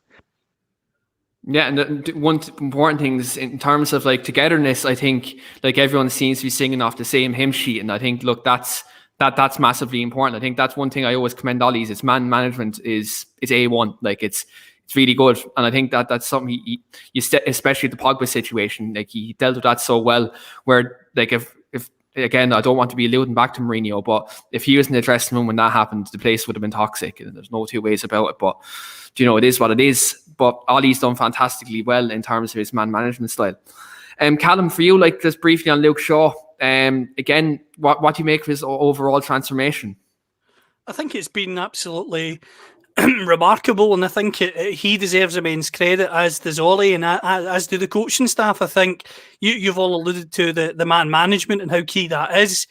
Yeah, and one important thing is in terms of like togetherness. I think like everyone seems to be singing off the same hymn sheet, and I think look, that's massively important. I think that's one thing I always commend Ollie's. His man management is A1. Like it's really good, and I think that's something especially the Pogba situation. Like he dealt with that so well. Where like if again, I don't want to be alluding back to Mourinho, but if he was in the dressing room when that happened, the place would have been toxic. And there's no two ways about it. But it is what it is. But Ollie's done fantastically well in terms of his man management style. Callum, for you, like just briefly on Luke Shaw, again, what do you make of his overall transformation? I think it's been absolutely remarkable, and I think he deserves immense credit, as does Ollie, and as do the coaching staff. I think you've all alluded to the man management and how key that is.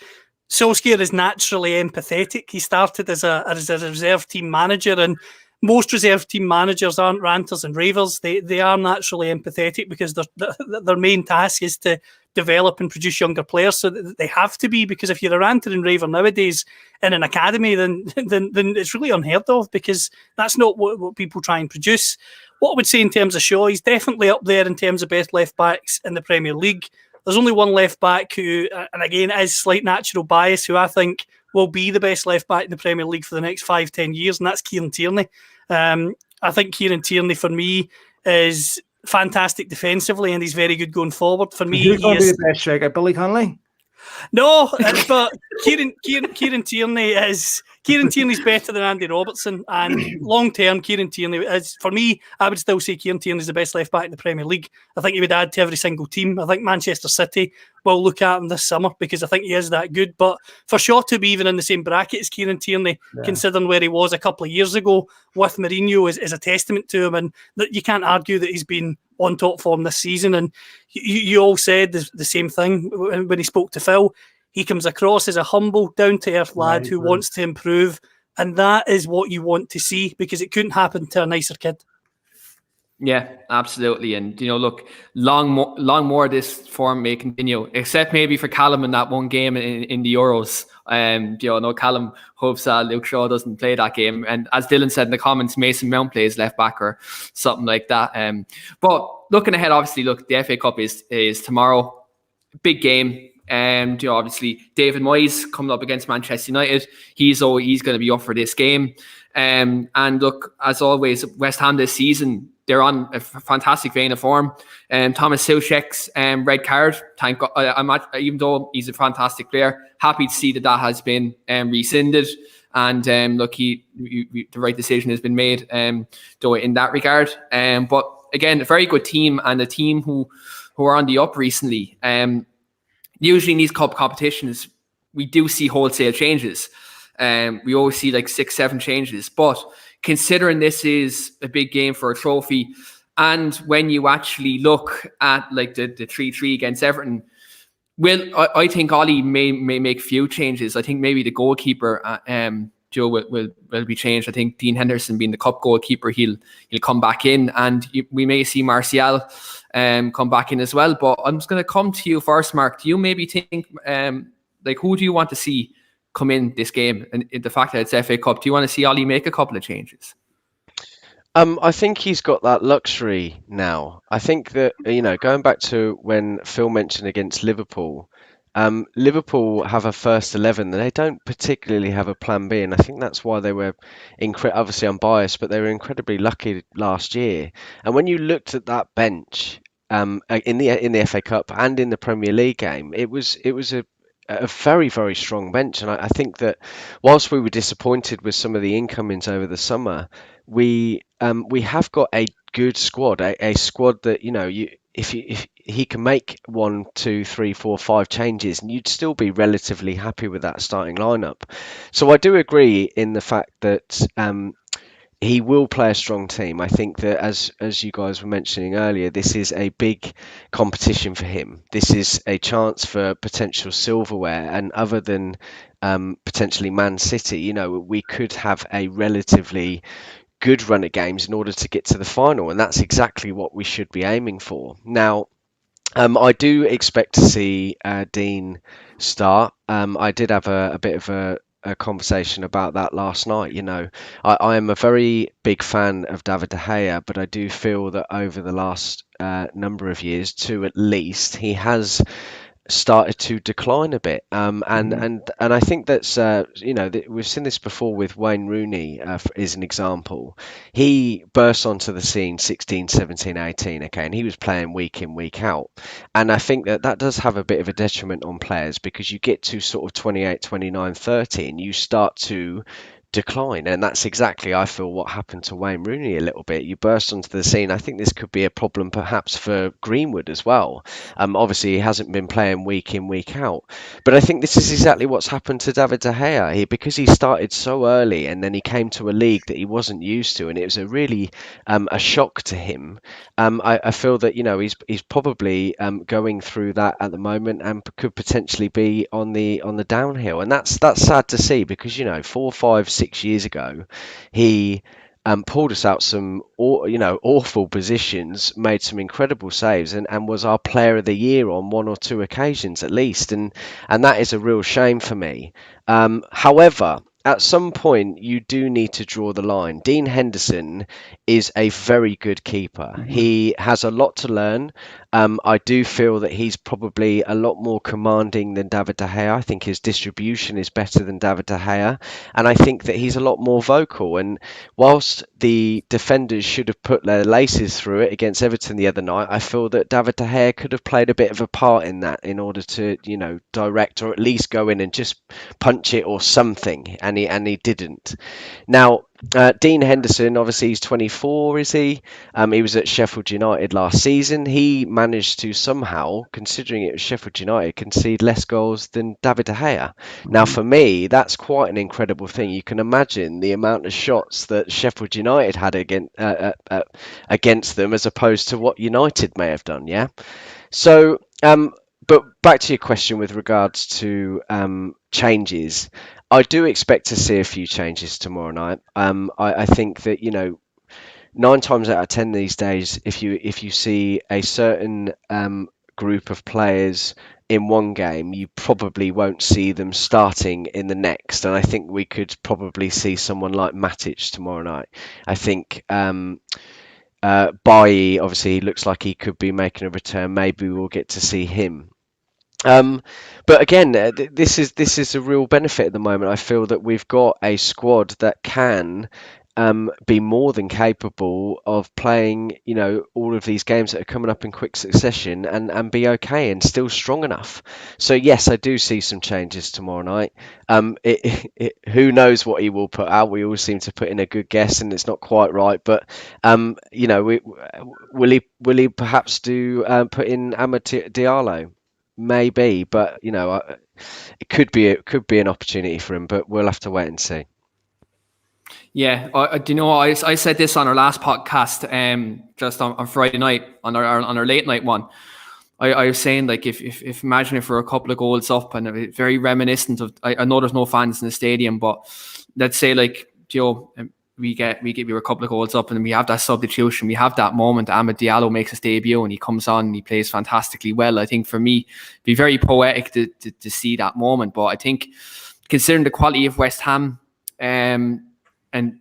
Solskjaer is naturally empathetic. He started as a reserve team manager, and most reserve team managers aren't ranters and ravers. They are naturally empathetic because their main task is to develop and produce younger players. So they have to be, because if you're a ranter and raver nowadays in an academy, then it's really unheard of, because that's not what people try and produce. What I would say in terms of Shaw, he's definitely up there in terms of best left backs in the Premier League. There's only one left back who, and again, is slight natural bias, who I think will be the best left back in the Premier League for the next 5-10 years, and that's Kieran Tierney. I think Kieran Tierney, for me, is fantastic defensively, and he's very good going forward. For me, who's going to be the best striker? Billy Connolly? No, but Kieran Tierney is... Kieran Tierney's better than Andy Robertson, and long term, Kieran Tierney is, for me, I would still say Kieran Tierney is the best left back in the Premier League. I think he would add to every single team. I think Manchester City will look at him this summer because I think he is that good. But for Shaw to be even in the same bracket as Kieran Tierney, considering where he was a couple of years ago with Mourinho, is a testament to him, and that you can't argue that he's been on top form this season. And you all said the same thing when he spoke to Phil. He comes across as a humble, down-to-earth lad who wants to improve, and that is what you want to see, because it couldn't happen to a nicer kid. Yeah, absolutely. And, look, long more this form may continue, except maybe for Callum in that one game in the Euros. Callum hopes Luke Shaw doesn't play that game. And as Dylan said in the comments, Mason Mount plays left back or something like that. But looking ahead, obviously, look, the FA Cup is tomorrow. Big game. Obviously, David Moyes coming up against Manchester United. He's going to be up for this game. And look, as always, West Ham this season, they're on a fantastic vein of form. Thomas Soucek's red card, thank God, even though he's a fantastic player, happy to see that has been rescinded. And look, the right decision has been made in that regard. But again, a very good team, and a team who are on the up recently. Usually in these cup competitions, we do see wholesale changes. We always see like 6-7 changes. But considering this is a big game for a trophy, and when you actually look at like the 3-3 against Everton, I think Ollie may make few changes. I think maybe the goalkeeper will be changed. I think Dean Henderson, being the cup goalkeeper, he'll come back in, and we may see Martial come back in as well. But I'm just going to come to you first, Marc. Do you maybe think who do you want to see come in this game? And the fact that it's FA Cup, do you want to see Ollie make a couple of changes? I think he's got that luxury now. I think that, going back to when Phil mentioned against Liverpool, Liverpool have a first 11. They don't particularly have a plan B, and I think that's why they were obviously I'm biased, but they were incredibly lucky last year. And when you looked at that bench, in the FA Cup and in the Premier League game, it was a very, very strong bench. And I think that whilst we were disappointed with some of the incomings over the summer, we have got a good squad, a squad that, if he can make 1, 2, 3, 4, 5 changes, and you'd still be relatively happy with that starting lineup. So I do agree in the fact that he will play a strong team. I think that as you guys were mentioning earlier, this is a big competition for him. This is a chance for potential silverware, and other than potentially Man City, we could have a relatively good run of games in order to get to the final, and that's exactly what we should be aiming for. Now, I do expect to see Dean start. I did have a bit of a conversation about that last night. I am a very big fan of David De Gea, but I do feel that over the last number of years, 2 at least, he has started to decline a bit, and I think that's we've seen this before with Wayne Rooney as an example. He burst onto the scene 16, 17, 18, okay, and he was playing week in, week out, and I think that does have a bit of a detriment on players, because you get to sort of 28, 29, 30 and you start to decline, and that's exactly, I feel, what happened to Wayne Rooney a little bit. You burst onto the scene. I think this could be a problem perhaps for Greenwood as well. Obviously he hasn't been playing week in, week out, but I think this is exactly what's happened to David De Gea because he started so early and then he came to a league that he wasn't used to, and it was a really a shock to him. I feel that he's probably going through that at the moment and could potentially be on the downhill, and that's sad to see, because 4, 5, 6 years ago, he pulled us out some awful positions, made some incredible saves, and was our player of the year on 1 or 2 occasions at least, and that is a real shame for me. However, at some point you do need to draw the line. Dean Henderson is a very good keeper. Mm-hmm. He has a lot to learn. I do feel that he's probably a lot more commanding than David De Gea. I think his distribution is better than David De Gea, and I think that he's a lot more vocal. And whilst the defenders should have put their laces through it against Everton the other night, I feel that David De Gea could have played a bit of a part in that, in order to direct, or at least go in and just punch it or something, and he didn't. Now, Dean Henderson, obviously he's 24, is he? He was at Sheffield United last season. He managed to somehow, considering it was Sheffield United, concede less goals than David De Gea. Mm-hmm. Now, for me, that's quite an incredible thing. You can imagine the amount of shots that Sheffield United had against them, as opposed to what United may have done, yeah? So, but back to your question with regards to changes, I do expect to see a few changes tomorrow night. I think that 9 times out of 10 these days, if you see a certain group of players in one game, you probably won't see them starting in the next. And I think we could probably see someone like Matic tomorrow night. I think Bailly, obviously, looks like he could be making a return. Maybe we'll get to see him. But again, this is a real benefit at the moment. I feel that we've got a squad that can be more than capable of playing, all of these games that are coming up in quick succession, and be okay and still strong enough. So yes, I do see some changes tomorrow night. Who knows what he will put out? We always seem to put in a good guess, and it's not quite right. But will he perhaps put in Amad Diallo? Maybe, but it could be an opportunity for him, but we'll have to wait and see. Yeah, I said this on our last podcast, just on Friday night, on our late night one. I was saying, like, if imagine if we're a couple of goals up, and very reminiscent of, I know there's no fans in the stadium, but let's say, like, we were a couple of goals up, and we have that substitution. We have that moment. Amad Diallo makes his debut, and he comes on and he plays fantastically well. I think for me, it'd be very poetic to see that moment. But I think, considering the quality of West Ham, and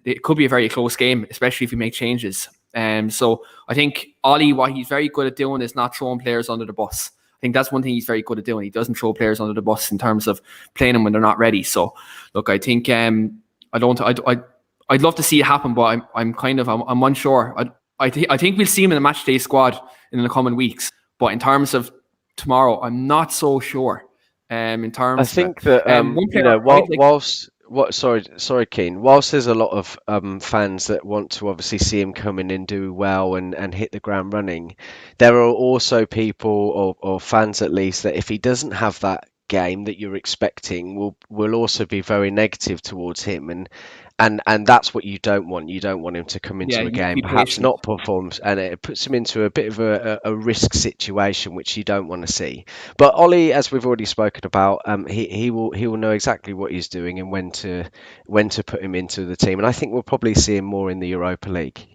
it could be a very close game, especially if you make changes. So I think Ollie, what he's very good at doing is not throwing players under the bus. I think that's one thing he's very good at doing. He doesn't throw players under the bus in terms of playing them when they're not ready. So look, I think I'd love to see it happen, but I'm unsure. I think we'll see him in the match day squad in the coming weeks. But in terms of tomorrow, I'm not so sure. In terms, I think that one player, sorry, Keane. Whilst there's a lot of fans that want to obviously see him come in and do well and hit the ground running, there are also people or fans at least that if he doesn't have that game that you're expecting, will also be very negative towards him, and that's what you don't want. You don't want him to come into a game, perhaps patient. not perform, and it puts him into a bit of a risk situation, which you don't want to see. But Ollie, as we've already spoken about, he will know exactly what he's doing and when to put him into the team. And I think we'll probably see him more in the Europa League.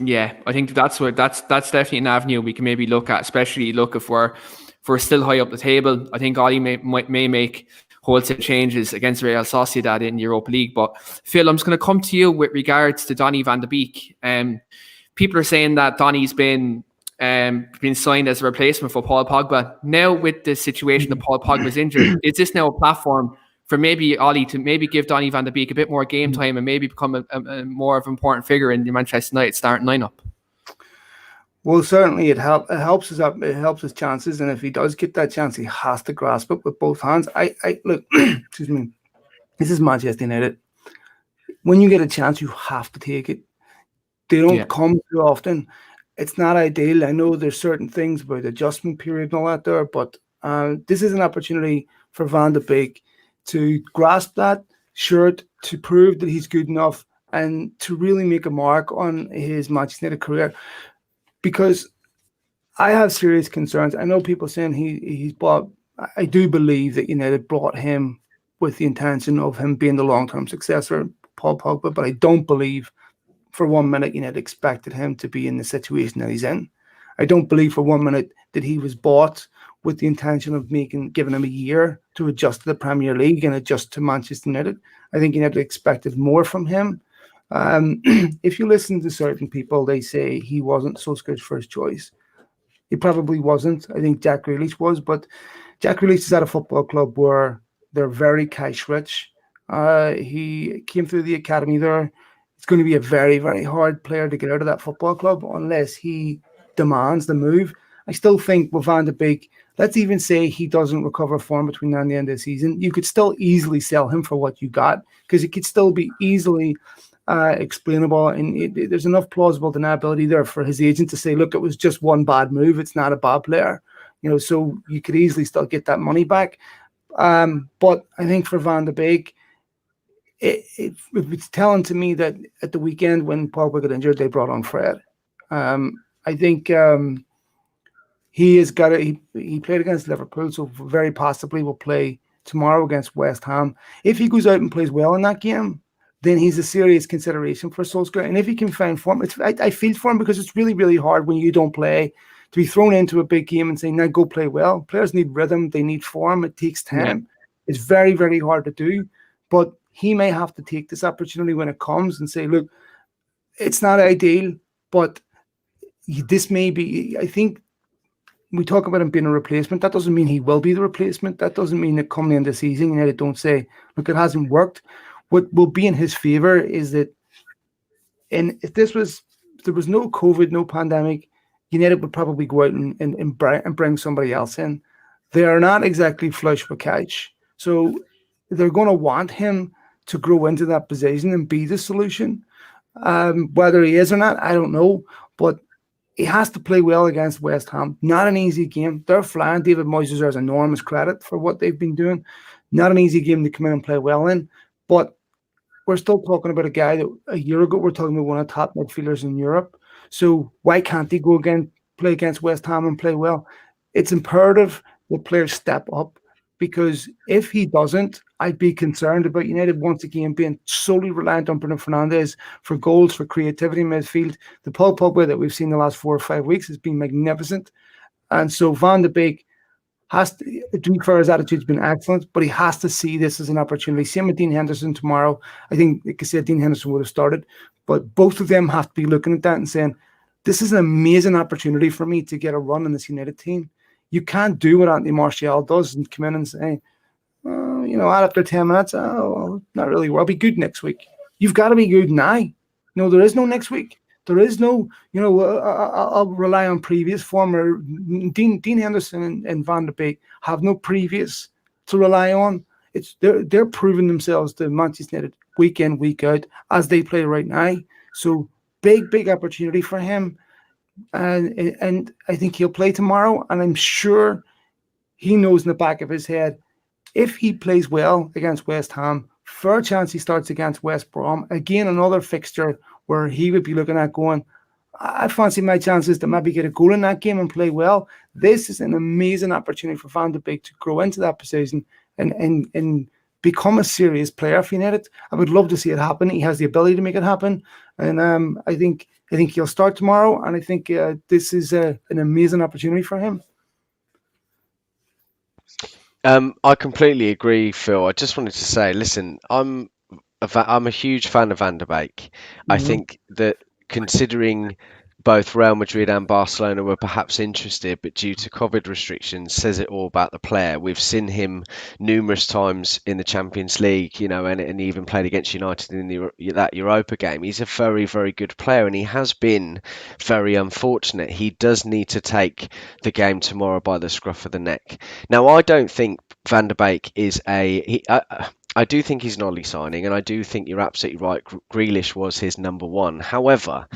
Yeah, I think that's definitely an avenue we can maybe look at, especially if we're still high up the table. I think Ollie may make wholesale changes against Real Sociedad in Europa League. But Phil, I'm just going to come to you with regards to Donny van de Beek. People are saying that Donny's been signed as a replacement for Paul Pogba. Now with the situation that Paul Pogba's injured, is this now a platform for maybe Ollie to maybe give Donny van de Beek a bit more game time and maybe become a more of an important figure in the Manchester United starting lineup? Well, certainly it helps his chances, and if he does get that chance, he has to grasp it with both hands. I look, excuse me, this is Manchester United. When you get a chance, you have to take it. They don't come too often. It's not ideal. I know there's certain things about adjustment period and all that there, but this is an opportunity for Van de Beek to grasp that shirt, to prove that he's good enough, and to really make a mark on his Manchester United career. Because I have serious concerns. I know people saying he's bought. I do believe that United brought him with the intention of him being the long-term successor of Paul Pogba, but I don't believe for 1 minute United expected him to be in the situation that he's in. I don't believe for 1 minute that he was bought with the intention of giving him a year to adjust to the Premier League and adjust to Manchester United. I think United expected more from him. If you listen to certain people, they say he wasn't Solskjaer's first choice. He probably wasn't. I think Jack Grealish was, but Jack Grealish is at a football club where they're very cash rich. He came through the academy there. It's going to be a very, very hard player to get out of that football club unless he demands the move. I still think with Van de Beek, let's even say he doesn't recover form between now and the end of the season, you could still easily sell him for what you got because it could still be easily explainable, and there's enough plausible deniability there for his agent to say, look, it was just one bad move, it's not a bad player, so you could easily still get that money back. But I think for Van de Beek, it's telling to me that at the weekend when Pogba got injured, they brought on Fred. I think he played against Liverpool, so very possibly will play tomorrow against West Ham. If he goes out and plays well in that game, then he's a serious consideration for Solskjaer. And if he can find form, I feel for him because it's really, really hard when you don't play to be thrown into a big game and say, now go play well. Players need rhythm. They need form. It takes time. Yeah. It's very, very hard to do. But he may have to take this opportunity when it comes and say, look, it's not ideal, but this may be, I think we talk about him being a replacement. That doesn't mean he will be the replacement. That doesn't mean that coming in the season, United don't say, look, it hasn't worked. What will be in his favor is that, and if there was no COVID, no pandemic, United would probably go out and bring somebody else in. They are not exactly flush with cash. So they're going to want him to grow into that position and be the solution. Whether he is or not, I don't know. But he has to play well against West Ham. Not an easy game. They're flying. David Moyes deserves enormous credit for what they've been doing. Not an easy game to come in and play well in. But we're still talking about a guy that a year ago we're talking about one of the top midfielders in Europe. So why can't he go again, play against West Ham and play well? It's imperative that players step up, because if he doesn't, I'd be concerned about United once again being solely reliant on Bruno Fernandes for goals, for creativity in midfield. The Paul Pogba that we've seen the last 4 or 5 weeks has been magnificent. And so Van de Beek has to, to be fair, his attitude's been excellent, but he has to see this as an opportunity. Same with Dean Henderson tomorrow. I think, like I said, Dean Henderson would have started, but both of them have to be looking at that and saying, this is an amazing opportunity for me to get a run in this United team. You can't do what Anthony Martial does and come in and say, after 10 minutes, not really. I'll be good next week. You've got to be good now. No, there is no next week. There is no, I'll rely on previous former Dean Henderson and Van de Beek have no previous to rely on. They're proving themselves to Manchester United week in, week out as they play right now. So big opportunity for him, and I think he'll play tomorrow. And I'm sure he knows in the back of his head, if he plays well against West Ham, fair chance he starts against West Brom. Again, another fixture where he would be looking at going, I fancy my chances to maybe get a goal in that game and play well. This is an amazing opportunity for Van de Beek to grow into that position and become a serious player for United. I would love to see it happen. He has the ability to make it happen. And I think he'll start tomorrow. And I think this is an amazing opportunity for him. I completely agree, Phil. I just wanted to say, listen, I'm a huge fan of Van de Beek. I think that considering both Real Madrid and Barcelona were perhaps interested, but due to COVID restrictions, says it all about the player. We've seen him numerous times in the Champions League, and he even played against United in that Europa game. He's a very, very good player, and he has been very unfortunate. He does need to take the game tomorrow by the scruff of the neck. Now, I don't think Van de Beek is I do think he's an Ollie signing, and I do think you're absolutely right. Grealish was his number one. However,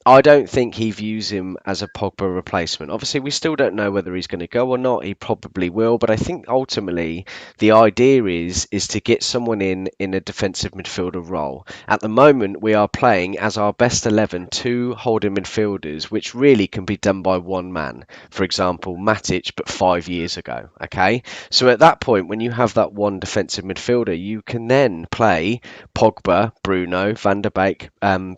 I don't think he views him as a Pogba replacement. Obviously, we still don't know whether he's going to go or not. He probably will, but I think ultimately the idea is to get someone in a defensive midfielder role. At the moment, we are playing as our best 11 two holding midfielders, which really can be done by one man. For example, Matic, but 5 years ago. Okay, so at that point, when you have that one defensive midfielder, you can then play Pogba, Bruno, Van de Beek,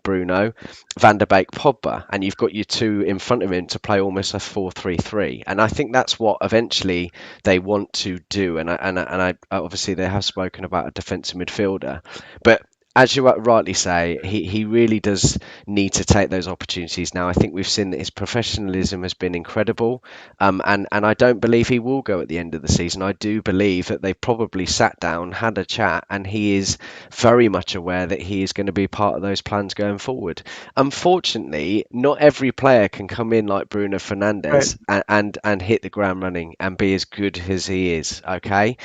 Bruno, Van de Beek, Pogba, and you've got your two in front of him to play almost a 4-3-3. And I think that's what eventually they want to do. And I obviously they have spoken about a defensive midfielder, but as you rightly say, he really does need to take those opportunities now. I think we've seen that his professionalism has been incredible, and I don't believe he will go at the end of the season. I do believe that they've probably sat down, had a chat, and he is very much aware that he is going to be part of those plans going forward. Unfortunately, not every player can come in like Bruno Fernandes and hit the ground running and be as good as he is, okay?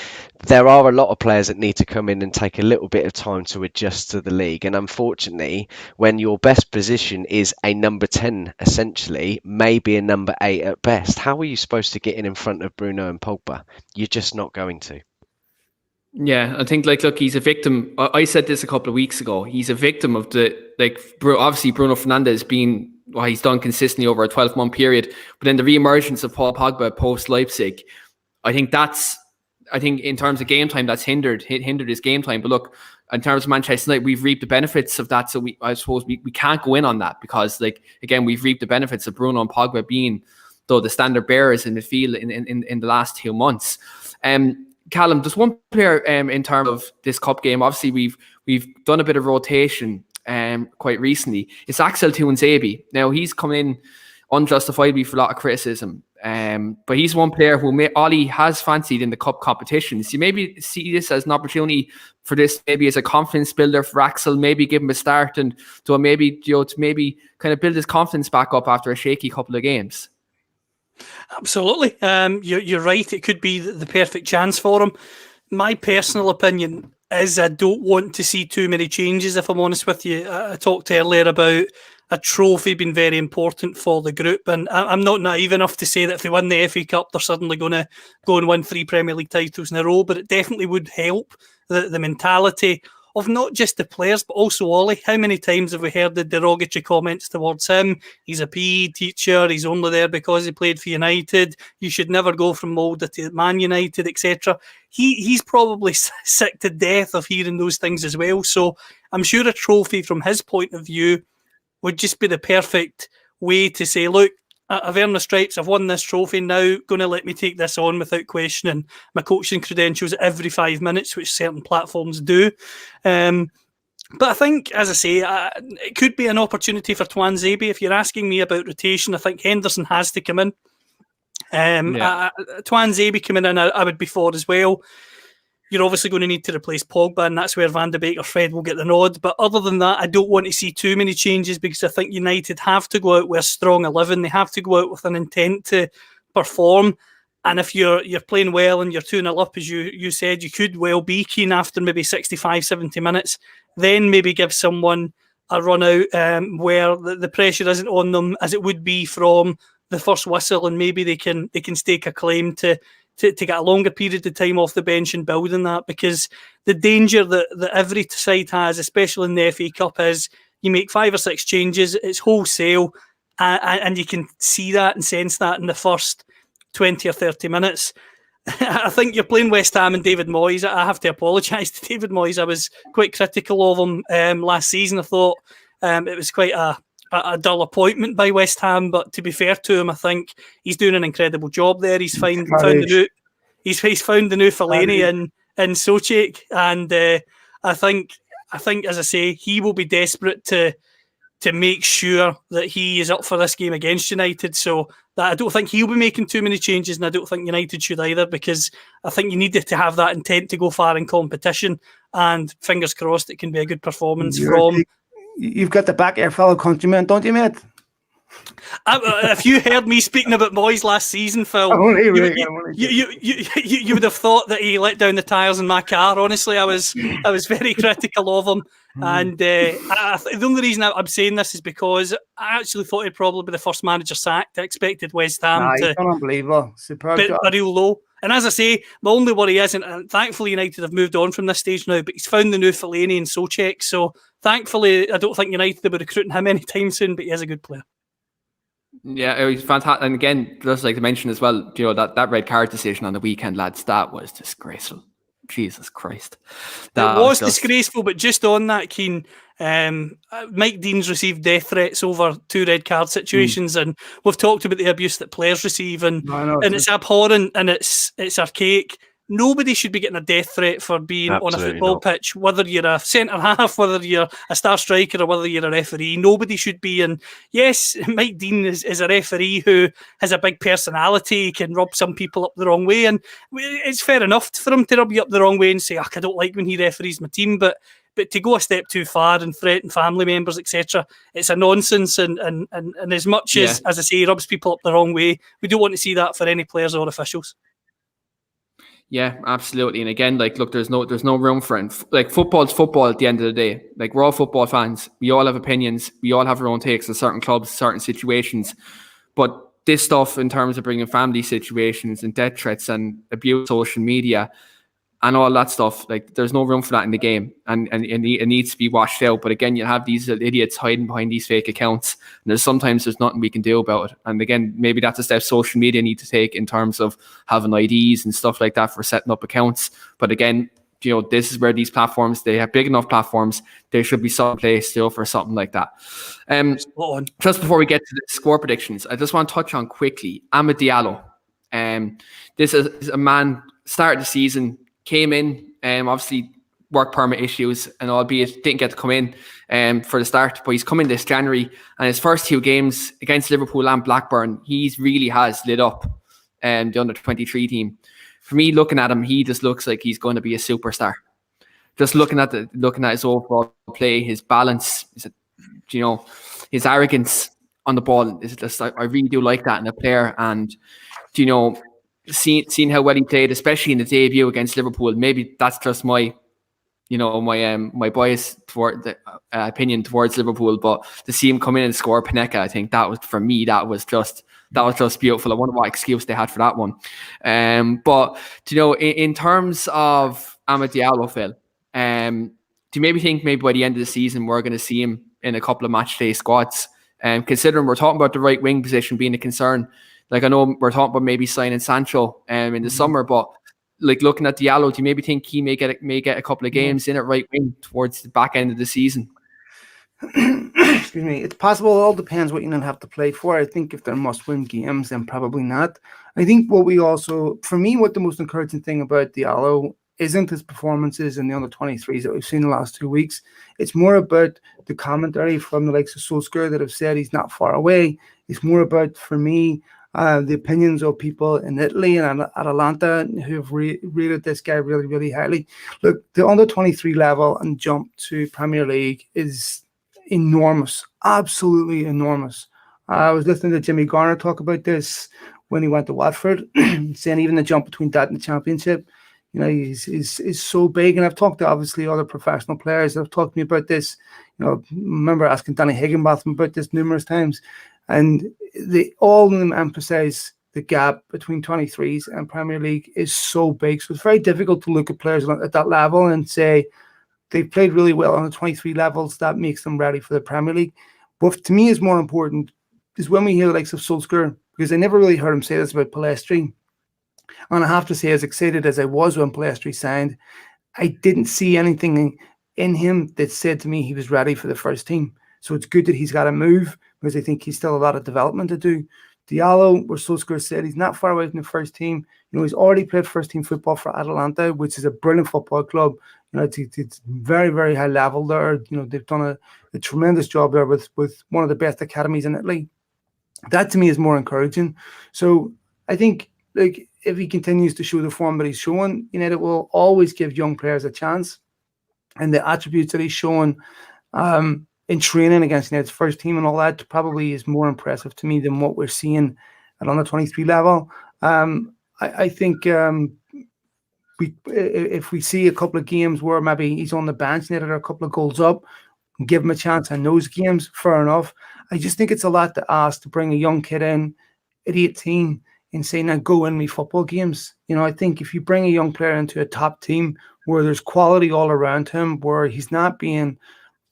There are a lot of players that need to come in and take a little bit of time to adjust to the league, and unfortunately when your best position is a number 10 essentially, maybe a number 8 at best, how are you supposed to get in front of Bruno and Pogba? You're just not going to. Yeah, I think look, he's a victim. I said this a couple of weeks ago. He's a victim of obviously Bruno Fernandes being what he's done consistently over a 12-month period, but then the re-emergence of Paul Pogba post Leipzig, I think in terms of game time, that's hindered his game time. But look, in terms of Manchester United, we've reaped the benefits of that. So I suppose we can't go in on that because, again, we've reaped the benefits of Bruno and Pogba being the standard bearers in the field in the last 2 months. Callum, just one player in terms of this cup game. Obviously, we've done a bit of rotation quite recently. It's Axel Tuanzebe. Now he's come in unjustifiably for a lot of criticism. But he's one player who Ollie has fancied in the cup competitions. You maybe see this as an opportunity for this, maybe as a confidence builder for Axel, maybe give him a start and to maybe kind of build his confidence back up after a shaky couple of games. Absolutely. You're right. It could be the perfect chance for him. My personal opinion is I don't want to see too many changes, if I'm honest with you. I talked earlier about a trophy being very important for the group, and I'm not naive enough to say that if they win the FA Cup, they're suddenly going to go and win 3 Premier League titles in a row, but it definitely would help the mentality of not just the players, but also Ollie. How many times have we heard the derogatory comments towards him? He's a PE teacher, he's only there because he played for United, you should never go from Molde to Man United, etc. He's probably sick to death of hearing those things as well, so I'm sure a trophy from his point of view would just be the perfect way to say, look, I've earned the stripes, I've won this trophy, now going to let me take this on without questioning my coaching credentials every 5 minutes, which certain platforms do. But I think, as I say, it could be an opportunity for Tuanzebe. If you're asking me about rotation, I think Henderson has to come in. Tuanzebe coming in, I would be for as well. you're obviously going to need to replace Pogba, and that's where Van de Beek or Fred will get the nod. But other than that, I don't want to see too many changes, because I think United have to go out with a strong 11. They have to go out with an intent to perform. And if you're playing well and you're 2-0 up, as you said, you could well be Keane after maybe 65, 70 minutes. Then maybe give someone a run out where the pressure isn't on them as it would be from the first whistle, and maybe they can stake a claim to get a longer period of time off the bench and build on that. Because the danger that every side has, especially in the FA Cup, is you make 5 or 6 changes, it's wholesale, and you can see that and sense that in the first 20 or 30 minutes. I think you're playing West Ham and David Moyes. I have to apologise to David Moyes. I was quite critical of him last season. I thought it was quite a dull appointment by West Ham, but to be fair to him, I think he's doing an incredible job there. He's found the new Fellaini in Souček, and I think as I say, he will be desperate to make sure that he is up for this game against United. So that I don't think he'll be making too many changes, and I don't think United should either, because I think you needed to have that intent to go far in competition, and fingers crossed it can be a good performance from. You've got the back of your fellow countrymen, don't you, mate? If you heard me speaking about Moyes last season, Phil, you would have thought that he let down the tyres in my car. Honestly, I was very critical of him, and the only reason I'm saying this is because I actually thought he'd probably be the first manager sacked. I expected West Ham to unbelievable, superb job. A real low. And as I say, my only worry isn't, and thankfully United have moved on from this stage now, but he's found the new Fellaini and Souček, so thankfully I don't think United will be recruiting him anytime soon, but he is a good player. Yeah, it was fantastic. And again, just like to mention as well, that red card decision on the weekend, lads, that was disgraceful. Jesus Christ. It was disgraceful, but just on that, Keane, Mike Dean's received death threats over 2 red card situations, and we've talked about the abuse that players receive, and it's abhorrent and it's archaic. Nobody should be getting a death threat for being on a football pitch, whether you're a centre-half, whether you're a star striker, or whether you're a referee. Nobody should be. And yes, Mike Dean is a referee who has a big personality, can rub some people up the wrong way. And it's fair enough for him to rub you up the wrong way and say, I don't like when he referees my team. But to go a step too far and threaten family members, etc., it's a nonsense. And as much as I say, he rubs people up the wrong way, we don't want to see that for any players or officials. Yeah, absolutely. And again, look, there's no room for it. Like, football's football at the end of the day. Like, we're all football fans. We all have opinions. We all have our own takes on certain clubs, certain situations. But this stuff, in terms of bringing family situations and death threats and abuse, social media, and all that stuff, like, there's no room for that in the game, and it needs to be washed out. But again, you'll have these idiots hiding behind these fake accounts, and sometimes there's nothing we can do about it. And again, maybe that's a step social media need to take in terms of having IDs and stuff like that for setting up accounts. But again, this is where these platforms, they have big enough platforms, there should be some place still for something like that. Just before we get to the score predictions, I just want to touch on quickly Amad Diallo. This is a man, started the season, came in, obviously work permit issues, and albeit didn't get to come in for the start, but he's come in this January, and his first 2 games against Liverpool and Blackburn, he really has lit up the under-23 team. For me, looking at him, he just looks like he's going to be a superstar. Just looking at his overall play, his balance, his arrogance on the ball, is just, I really do like that in a player. And seeing how well he played, especially in the debut against Liverpool, maybe that's just my bias toward the opinion towards Liverpool, but to see him come in and score Panenka, I think that was, for me, that was just beautiful. I wonder what excuse they had for that one. But in terms of Amad Diallo, Phil, do you maybe think by the end of the season we're going to see him in a couple of match day squads? Considering we're talking about the right wing position being a concern. Like, I know we're talking about maybe signing Sancho in the summer, but like, looking at Diallo, do you maybe think he may get a couple of games in at right wing towards the back end of the season? Excuse me. It's possible. It all depends what United have to play for. I think if they're must-win games, then probably not. I think what the most encouraging thing about Diallo isn't his performances in the under-23s that we've seen the last 2 weeks. It's more about the commentary from the likes of Solskjaer that have said he's not far away. It's more about, for me, the opinions of people in Italy and Atalanta who have rated this guy really, really highly. Look, the under-23 level and jump to Premier League is enormous, absolutely enormous. I was listening to Jimmy Garner talk about this when he went to Watford, saying even the jump between that and the Championship, is so big. And I've talked to obviously other professional players that have talked to me about this. I remember asking Danny Higginbotham about this numerous times, and all of them emphasise the gap between 23s and Premier League is so big. So it's very difficult to look at players at that level and say they've played really well on the 23 levels. That makes them ready for the Premier League. But to me, is more important is when we hear the likes of Solskjaer, because I never really heard him say this about Pellistri. And I have to say, as excited as I was when Pellistri signed, I didn't see anything in him that said to me he was ready for the first team. So it's good that he's got to move, because I think he's still a lot of development to do. Diallo, where Solskjaer said he's not far away from the first team. He's already played first team football for Atalanta, which is a brilliant football club. It's very, very high level there. They've done a tremendous job there with one of the best academies in Italy. That to me is more encouraging. So I think if he continues to show the form that he's showing, United will always give young players a chance. And the attributes that he's showing in training against United's first team and all that probably is more impressive to me than what we're seeing at under 23 level. I think if we see a couple of games where maybe he's on the bench, United are a couple of goals up, and give him a chance in those games, fair enough. I just think it's a lot to ask to bring a young kid in at 18 and say, now go in me football games. I think if you bring a young player into a top team where there's quality all around him, where he's not being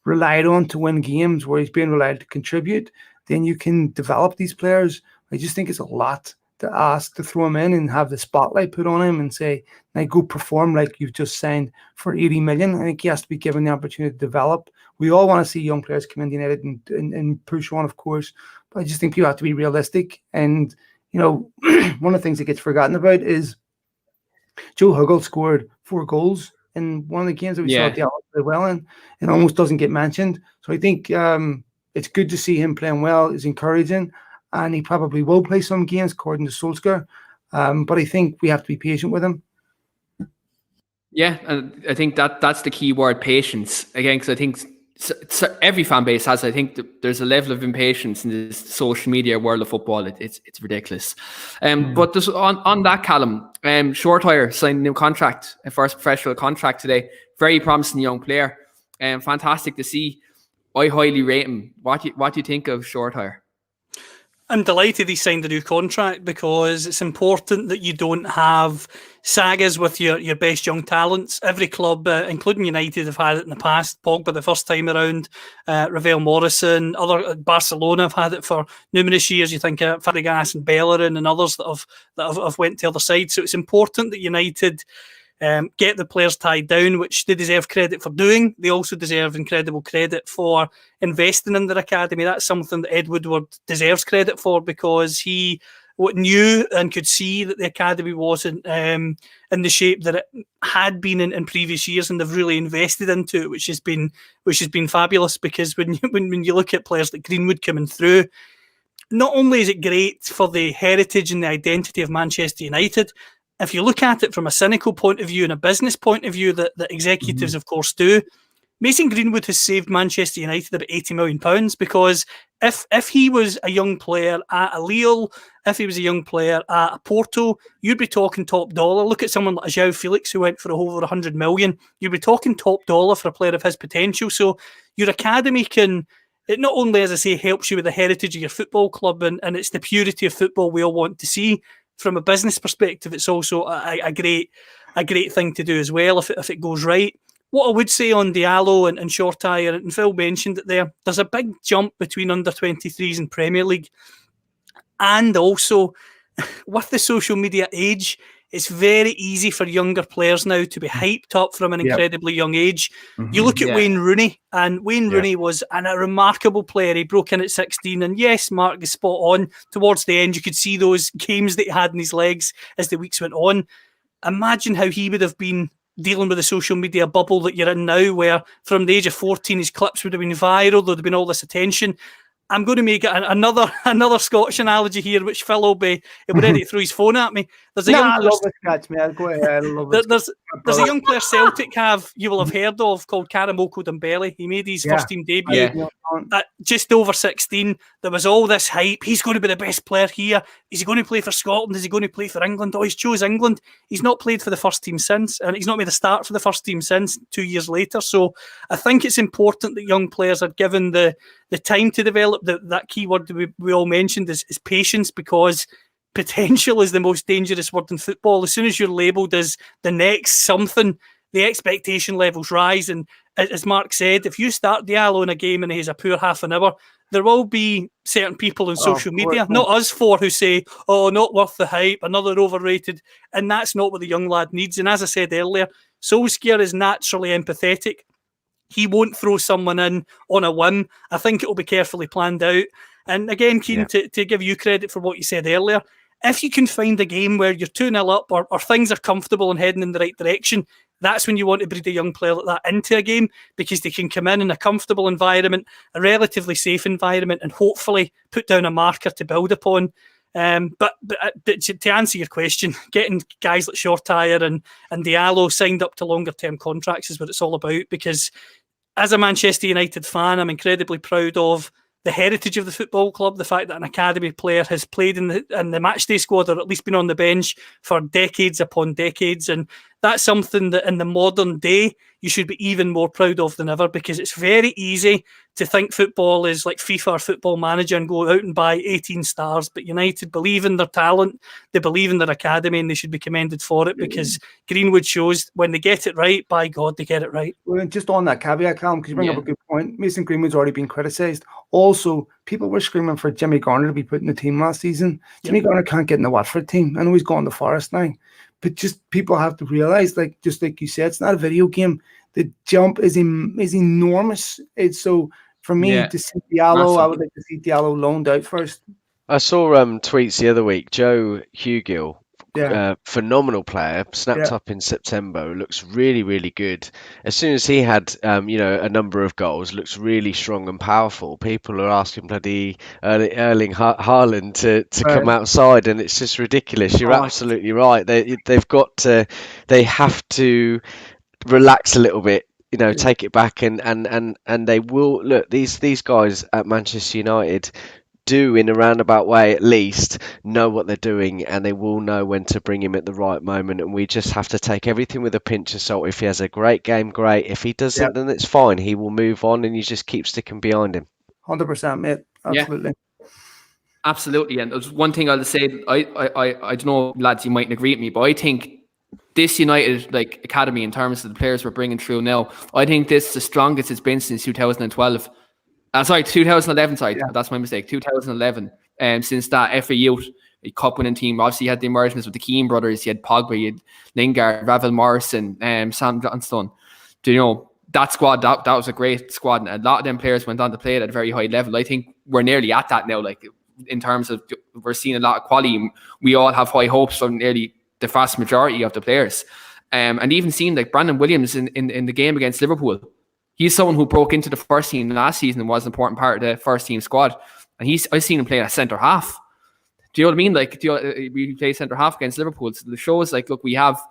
relied on to win games, where he's being relied to contribute, then you can develop these players. I just think it's a lot to ask to throw him in and have the spotlight put on him and say, now go perform like you've just signed for 80 million. I think he has to be given the opportunity to develop. We all want to see young players come into United and push on, of course, but I just think you have to be realistic. And, one of the things that gets forgotten about is Joe Huggle scored 4 goals in one of the games that we saw Diallo play well in, and almost doesn't get mentioned. So I think it's good to see him playing well. It's encouraging, and he probably will play some games according to Solskjaer. But I think we have to be patient with him. Yeah, and I think that's the key word, patience. Again, because I think every fan base has. I think there's a level of impatience in this social media world of football. It's ridiculous. But just on that, Callum, Shortire signed a new contract, a first professional contract today. Very promising young player. Fantastic to see. I highly rate him. What do you think of Shortire? I'm delighted he signed a new contract, because it's important that you don't have sagas with your best young talents. Every club, including United, have had it in the past. Pogba the first time around, Ravel Morrison, other Barcelona have had it for numerous years. You think of Fabregas and Bellerin and others that have went to the other side. So it's important that United get the players tied down, which they deserve credit for doing. They also deserve incredible credit for investing in their academy. That's something that Ed Woodward deserves credit for, because he knew and could see that the academy wasn't in the shape that it had been in previous years, and they've really invested into it, which has been fabulous. Because when you look at players like Greenwood coming through, not only is it great for the heritage and the identity of Manchester United, if you look at it from a cynical point of view and a business point of view that executives, of course, do, Mason Greenwood has saved Manchester United about £80 million, because if he was a young player at a Lille, if he was a young player at a Porto, you'd be talking top dollar. Look at someone like João Felix, who went for over 100 million. You'd be talking top dollar for a player of his potential. So your academy it not only, as I say, helps you with the heritage of your football club, and it's the purity of football we all want to see. From a business perspective, it's also a great thing to do as well if it goes right. What I would say on Diallo and Shortire, and Phil mentioned it there's a big jump between under-23s and Premier League. And also, with the social media age, it's very easy for younger players now to be hyped up from an incredibly young age. You look at Wayne Rooney, and Wayne Rooney was a remarkable player. He broke in at 16, and yes, Marc is spot on. Towards the end, you could see those games that he had in his legs as the weeks went on. Imagine how he would have been dealing with the social media bubble that you're in now, where from the age of 14, his clips would have been viral, there'd have been all this attention. I'm going to make another Scottish analogy here, which Phil will be ready to throw his phone at me. There's a young I player, love it, Scratch, man. Go ahead. I love it. there's a young player Celtic you will have heard of, called Karamoko Dembele. He made his first team debut at just over 16. There was all this hype. He's going to be the best player here. Is he going to play for Scotland? Is he going to play for England? Oh, he's chose England. He's not played for the first team since, and he's not made a start for the first team since 2 years later. So I think it's important that young players are given the time to develop. That key word that we all mentioned is patience, because potential is the most dangerous word in football. As soon as you're labelled as the next something, the expectation levels rise. And as Marc said, if you start Diallo in a game and he has a poor half an hour, there will be certain people on social media, not us four, who say, oh, not worth the hype, another overrated. And that's not what the young lad needs. And as I said earlier, Solskjaer is naturally empathetic. He won't throw someone in on a whim. I think it will be carefully planned out. And again, Keane, to give you credit for what you said earlier, if you can find a game where you're 2-0 up or things are comfortable and heading in the right direction, that's when you want to breed a young player like that into a game, because they can come in a comfortable environment, a relatively safe environment, and hopefully put down a marker to build upon. But to answer your question, getting guys like Shortire and Diallo signed up to longer term contracts is what it's all about, because as a Manchester United fan, I'm incredibly proud of the heritage of the football club, the fact that an academy player has played in the matchday squad, or at least been on the bench for decades upon decades. And that's something that in the modern day you should be even more proud of than ever, because it's very easy to think football is like FIFA or Football Manager and go out and buy 18 stars. But United believe in their talent, they believe in their academy, and they should be commended for it, because Greenwood shows when they get it right, by God, they get it right. Well, just on that caveat, Callum, because you bring up a good point. Mason Greenwood's already been criticised. Also, people were screaming for Jimmy Garner to be put in the team last season. Jimmy Garner can't get in the Watford team. I know he's gone to Forest now. But just people have to realise, just like you said, it's not a video game. The jump is enormous. It's so for me to see Diallo, I would like to see Diallo loaned out first. I saw tweets the other week. Joe Hugill, phenomenal player, snapped up in September. Looks really, really good. As soon as he had, a number of goals, looks really strong and powerful. People are asking bloody Erling Haaland to come outside, and it's just ridiculous. You're absolutely right. They have to relax a little bit. Take it back, and they will look. These guys at Manchester United do, in a roundabout way at least, know what they're doing, and they will know when to bring him at the right moment. And we just have to take everything with a pinch of salt. If he has a great game, great. If he doesn't, then it's fine. He will move on, and you just keep sticking behind him. 100%, mate. Absolutely. Yeah. Absolutely. And there's one thing I'll say. I don't know, lads, you mightn't agree with me, but I think this United academy, in terms of the players we're bringing through now, I think this is the strongest it's been since 2012. 2011, that's my mistake. 2011. Since that FA Youth Cup winning team, obviously you had the emergence with the Keane brothers, you had Pogba, you had Lingard, Ravel Morrison, Sam Johnstone. That squad, that was a great squad, and a lot of them players went on to play at a very high level. I think we're nearly at that now, in terms of we're seeing a lot of quality. We all have high hopes from nearly the vast majority of the players. And even seeing Brandon Williams in the game against Liverpool, he's someone who broke into the first team last season and was an important part of the first team squad. And I've seen him play at centre half. Do you know what I mean? We play centre half against Liverpool. So the shows look, we have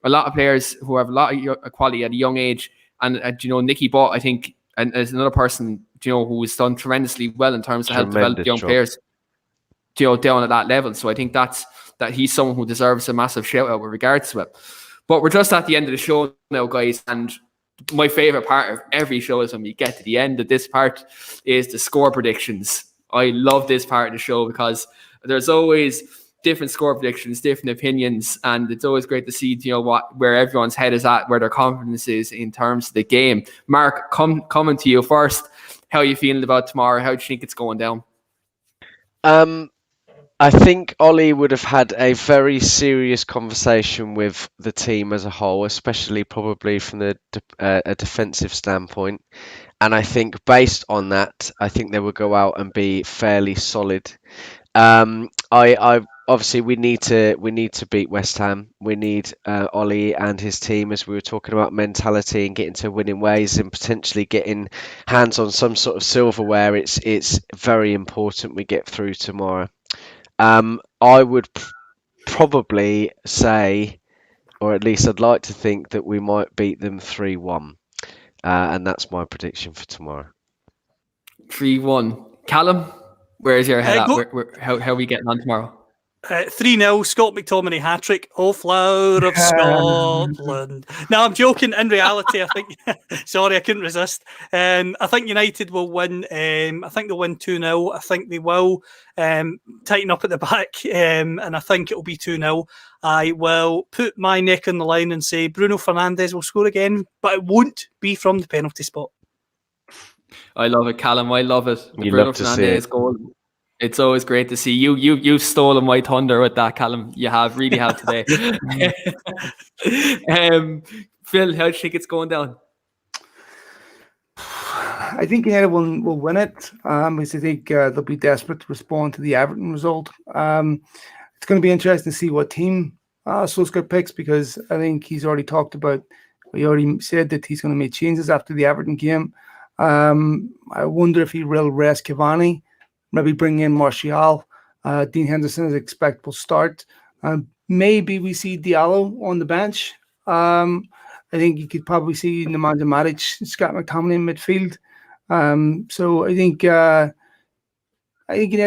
a lot of players who have a lot of quality at a young age. And Nicky Butt, I think, and as another person, who has done tremendously well in terms of helping develop young players, down at that level. So I think that he's someone who deserves a massive shout out with regards to it. But we're just at the end of the show now, guys, and my favourite part of every show is when we get to the end of this part is the score predictions. I love this part of the show because there's always different score predictions, different opinions, and it's always great to see where everyone's head is at, where their confidence is in terms of the game. Marc, coming to you first. How are you feeling about tomorrow? How do you think it's going down? I think Ollie would have had a very serious conversation with the team as a whole, especially probably from a defensive standpoint. And I think based on that, I think they would go out and be fairly solid. I obviously we need to beat West Ham. We need Ollie and his team, as we were talking about mentality and getting to winning ways and potentially getting hands on some sort of silverware. It's very important we get through tomorrow. I would probably say, or at least I'd like to think, that we might beat them 3-1, and that's my prediction for tomorrow. 3-1. Callum, where's your head at? Go- How are we getting on tomorrow? 3-0, Scott McTominay hat-trick. Oh, flower of Scotland. No, I'm joking. In reality, I think... sorry, I couldn't resist. I think United will win. I think they'll win 2-0. I think they will tighten up at the back, and I think it'll be 2-0. I will put my neck on the line and say Bruno Fernandes will score again, but it won't be from the penalty spot. I love it, Callum. I love it. You Bruno love to see it. Fernandes goal. It's always great to see you. You've stolen my thunder with that, Callum. You really have today. Phil, how do you think it's going down? I think United will win it because I think they'll be desperate to respond to the Everton result. It's going to be interesting to see what team Solskjaer picks, because I think he already said that he's going to make changes after the Everton game. I wonder if he will rest Cavani, maybe bring in Martial. Dean Henderson is expected will start. Maybe we see Diallo on the bench. I think you could probably see Nemanja Matic, Scott McTominay in midfield. So I think United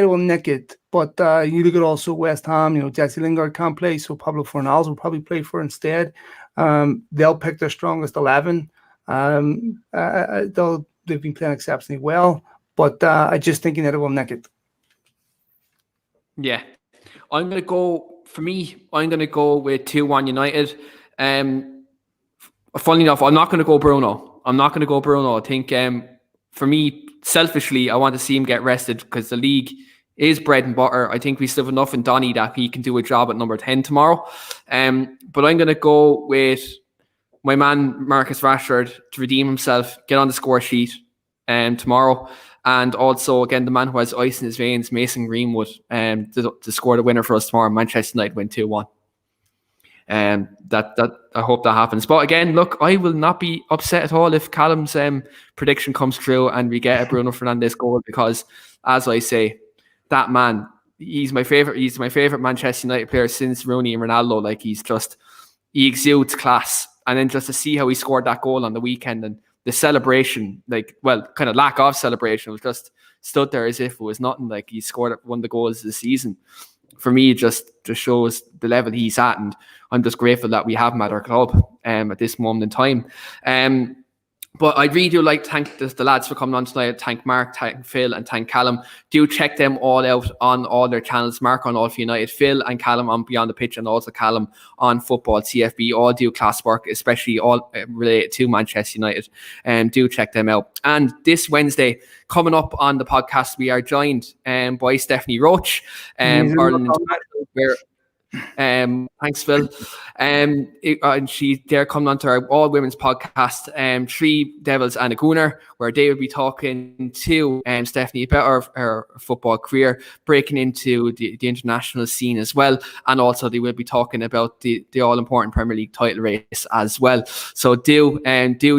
will nick it. But you look at also West Ham, Jesse Lingard can't play, so Pablo Fornals will probably play for instead. They'll pick their strongest 11. They've been playing exceptionally well, but I just think United will nick it. Yeah. I'm going to go with 2-1 United. Funnily enough, I'm not going to go Bruno. I think for me, selfishly, I want to see him get rested because the league is bread and butter. I think we still have enough in Donny that he can do a job at number 10 tomorrow. But I'm going to go with my man Marcus Rashford to redeem himself, get on the score sheet tomorrow. And also, again, the man who has ice in his veins, Mason Greenwood, to score the winner for us tomorrow. Manchester United win 2-1. That I hope that happens. But again, look, I will not be upset at all if Callum's prediction comes true and we get a Bruno Fernandes goal, because, as I say, that man, he's my favorite. He's my favorite Manchester United player since Rooney and Ronaldo. Like, he exudes class. And then just to see how he scored that goal on the weekend and the celebration, kind of lack of celebration, was just stood there as if it was nothing. Like, he scored one of the goals of the season. For me, it just shows the level he's at, and I'm just grateful that we have him at our club at this moment in time. But I'd really do like to thank the lads for coming on tonight. Thank Marc, thank Phil, and thank Callum. Do check them all out on all their channels. Marc on All for United, Phil and Callum on Beyond the Pitch, and also Callum on Football CFB. All do class work, especially all related to Manchester United. Do check them out. And this Wednesday, coming up on the podcast, we are joined by Stephanie Roach, Ireland International, where thanks, Phil. And they're coming on to our all women's podcast, Three Devils and a Gooner, where they will be talking to Stephanie about her football career, breaking into the international scene as well, and also they will be talking about the all important Premier League title race as well. So do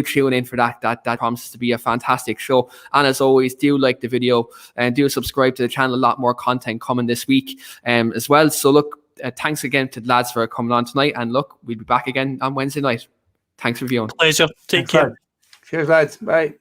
tune in for that. That promises to be a fantastic show. And as always, do like the video and do subscribe to the channel. A lot more content coming this week as well. So look. Thanks again to the lads for coming on tonight, and look, we'll be back again on Wednesday night. Thanks for viewing. Pleasure. Take care. Cheers, lads. Bye.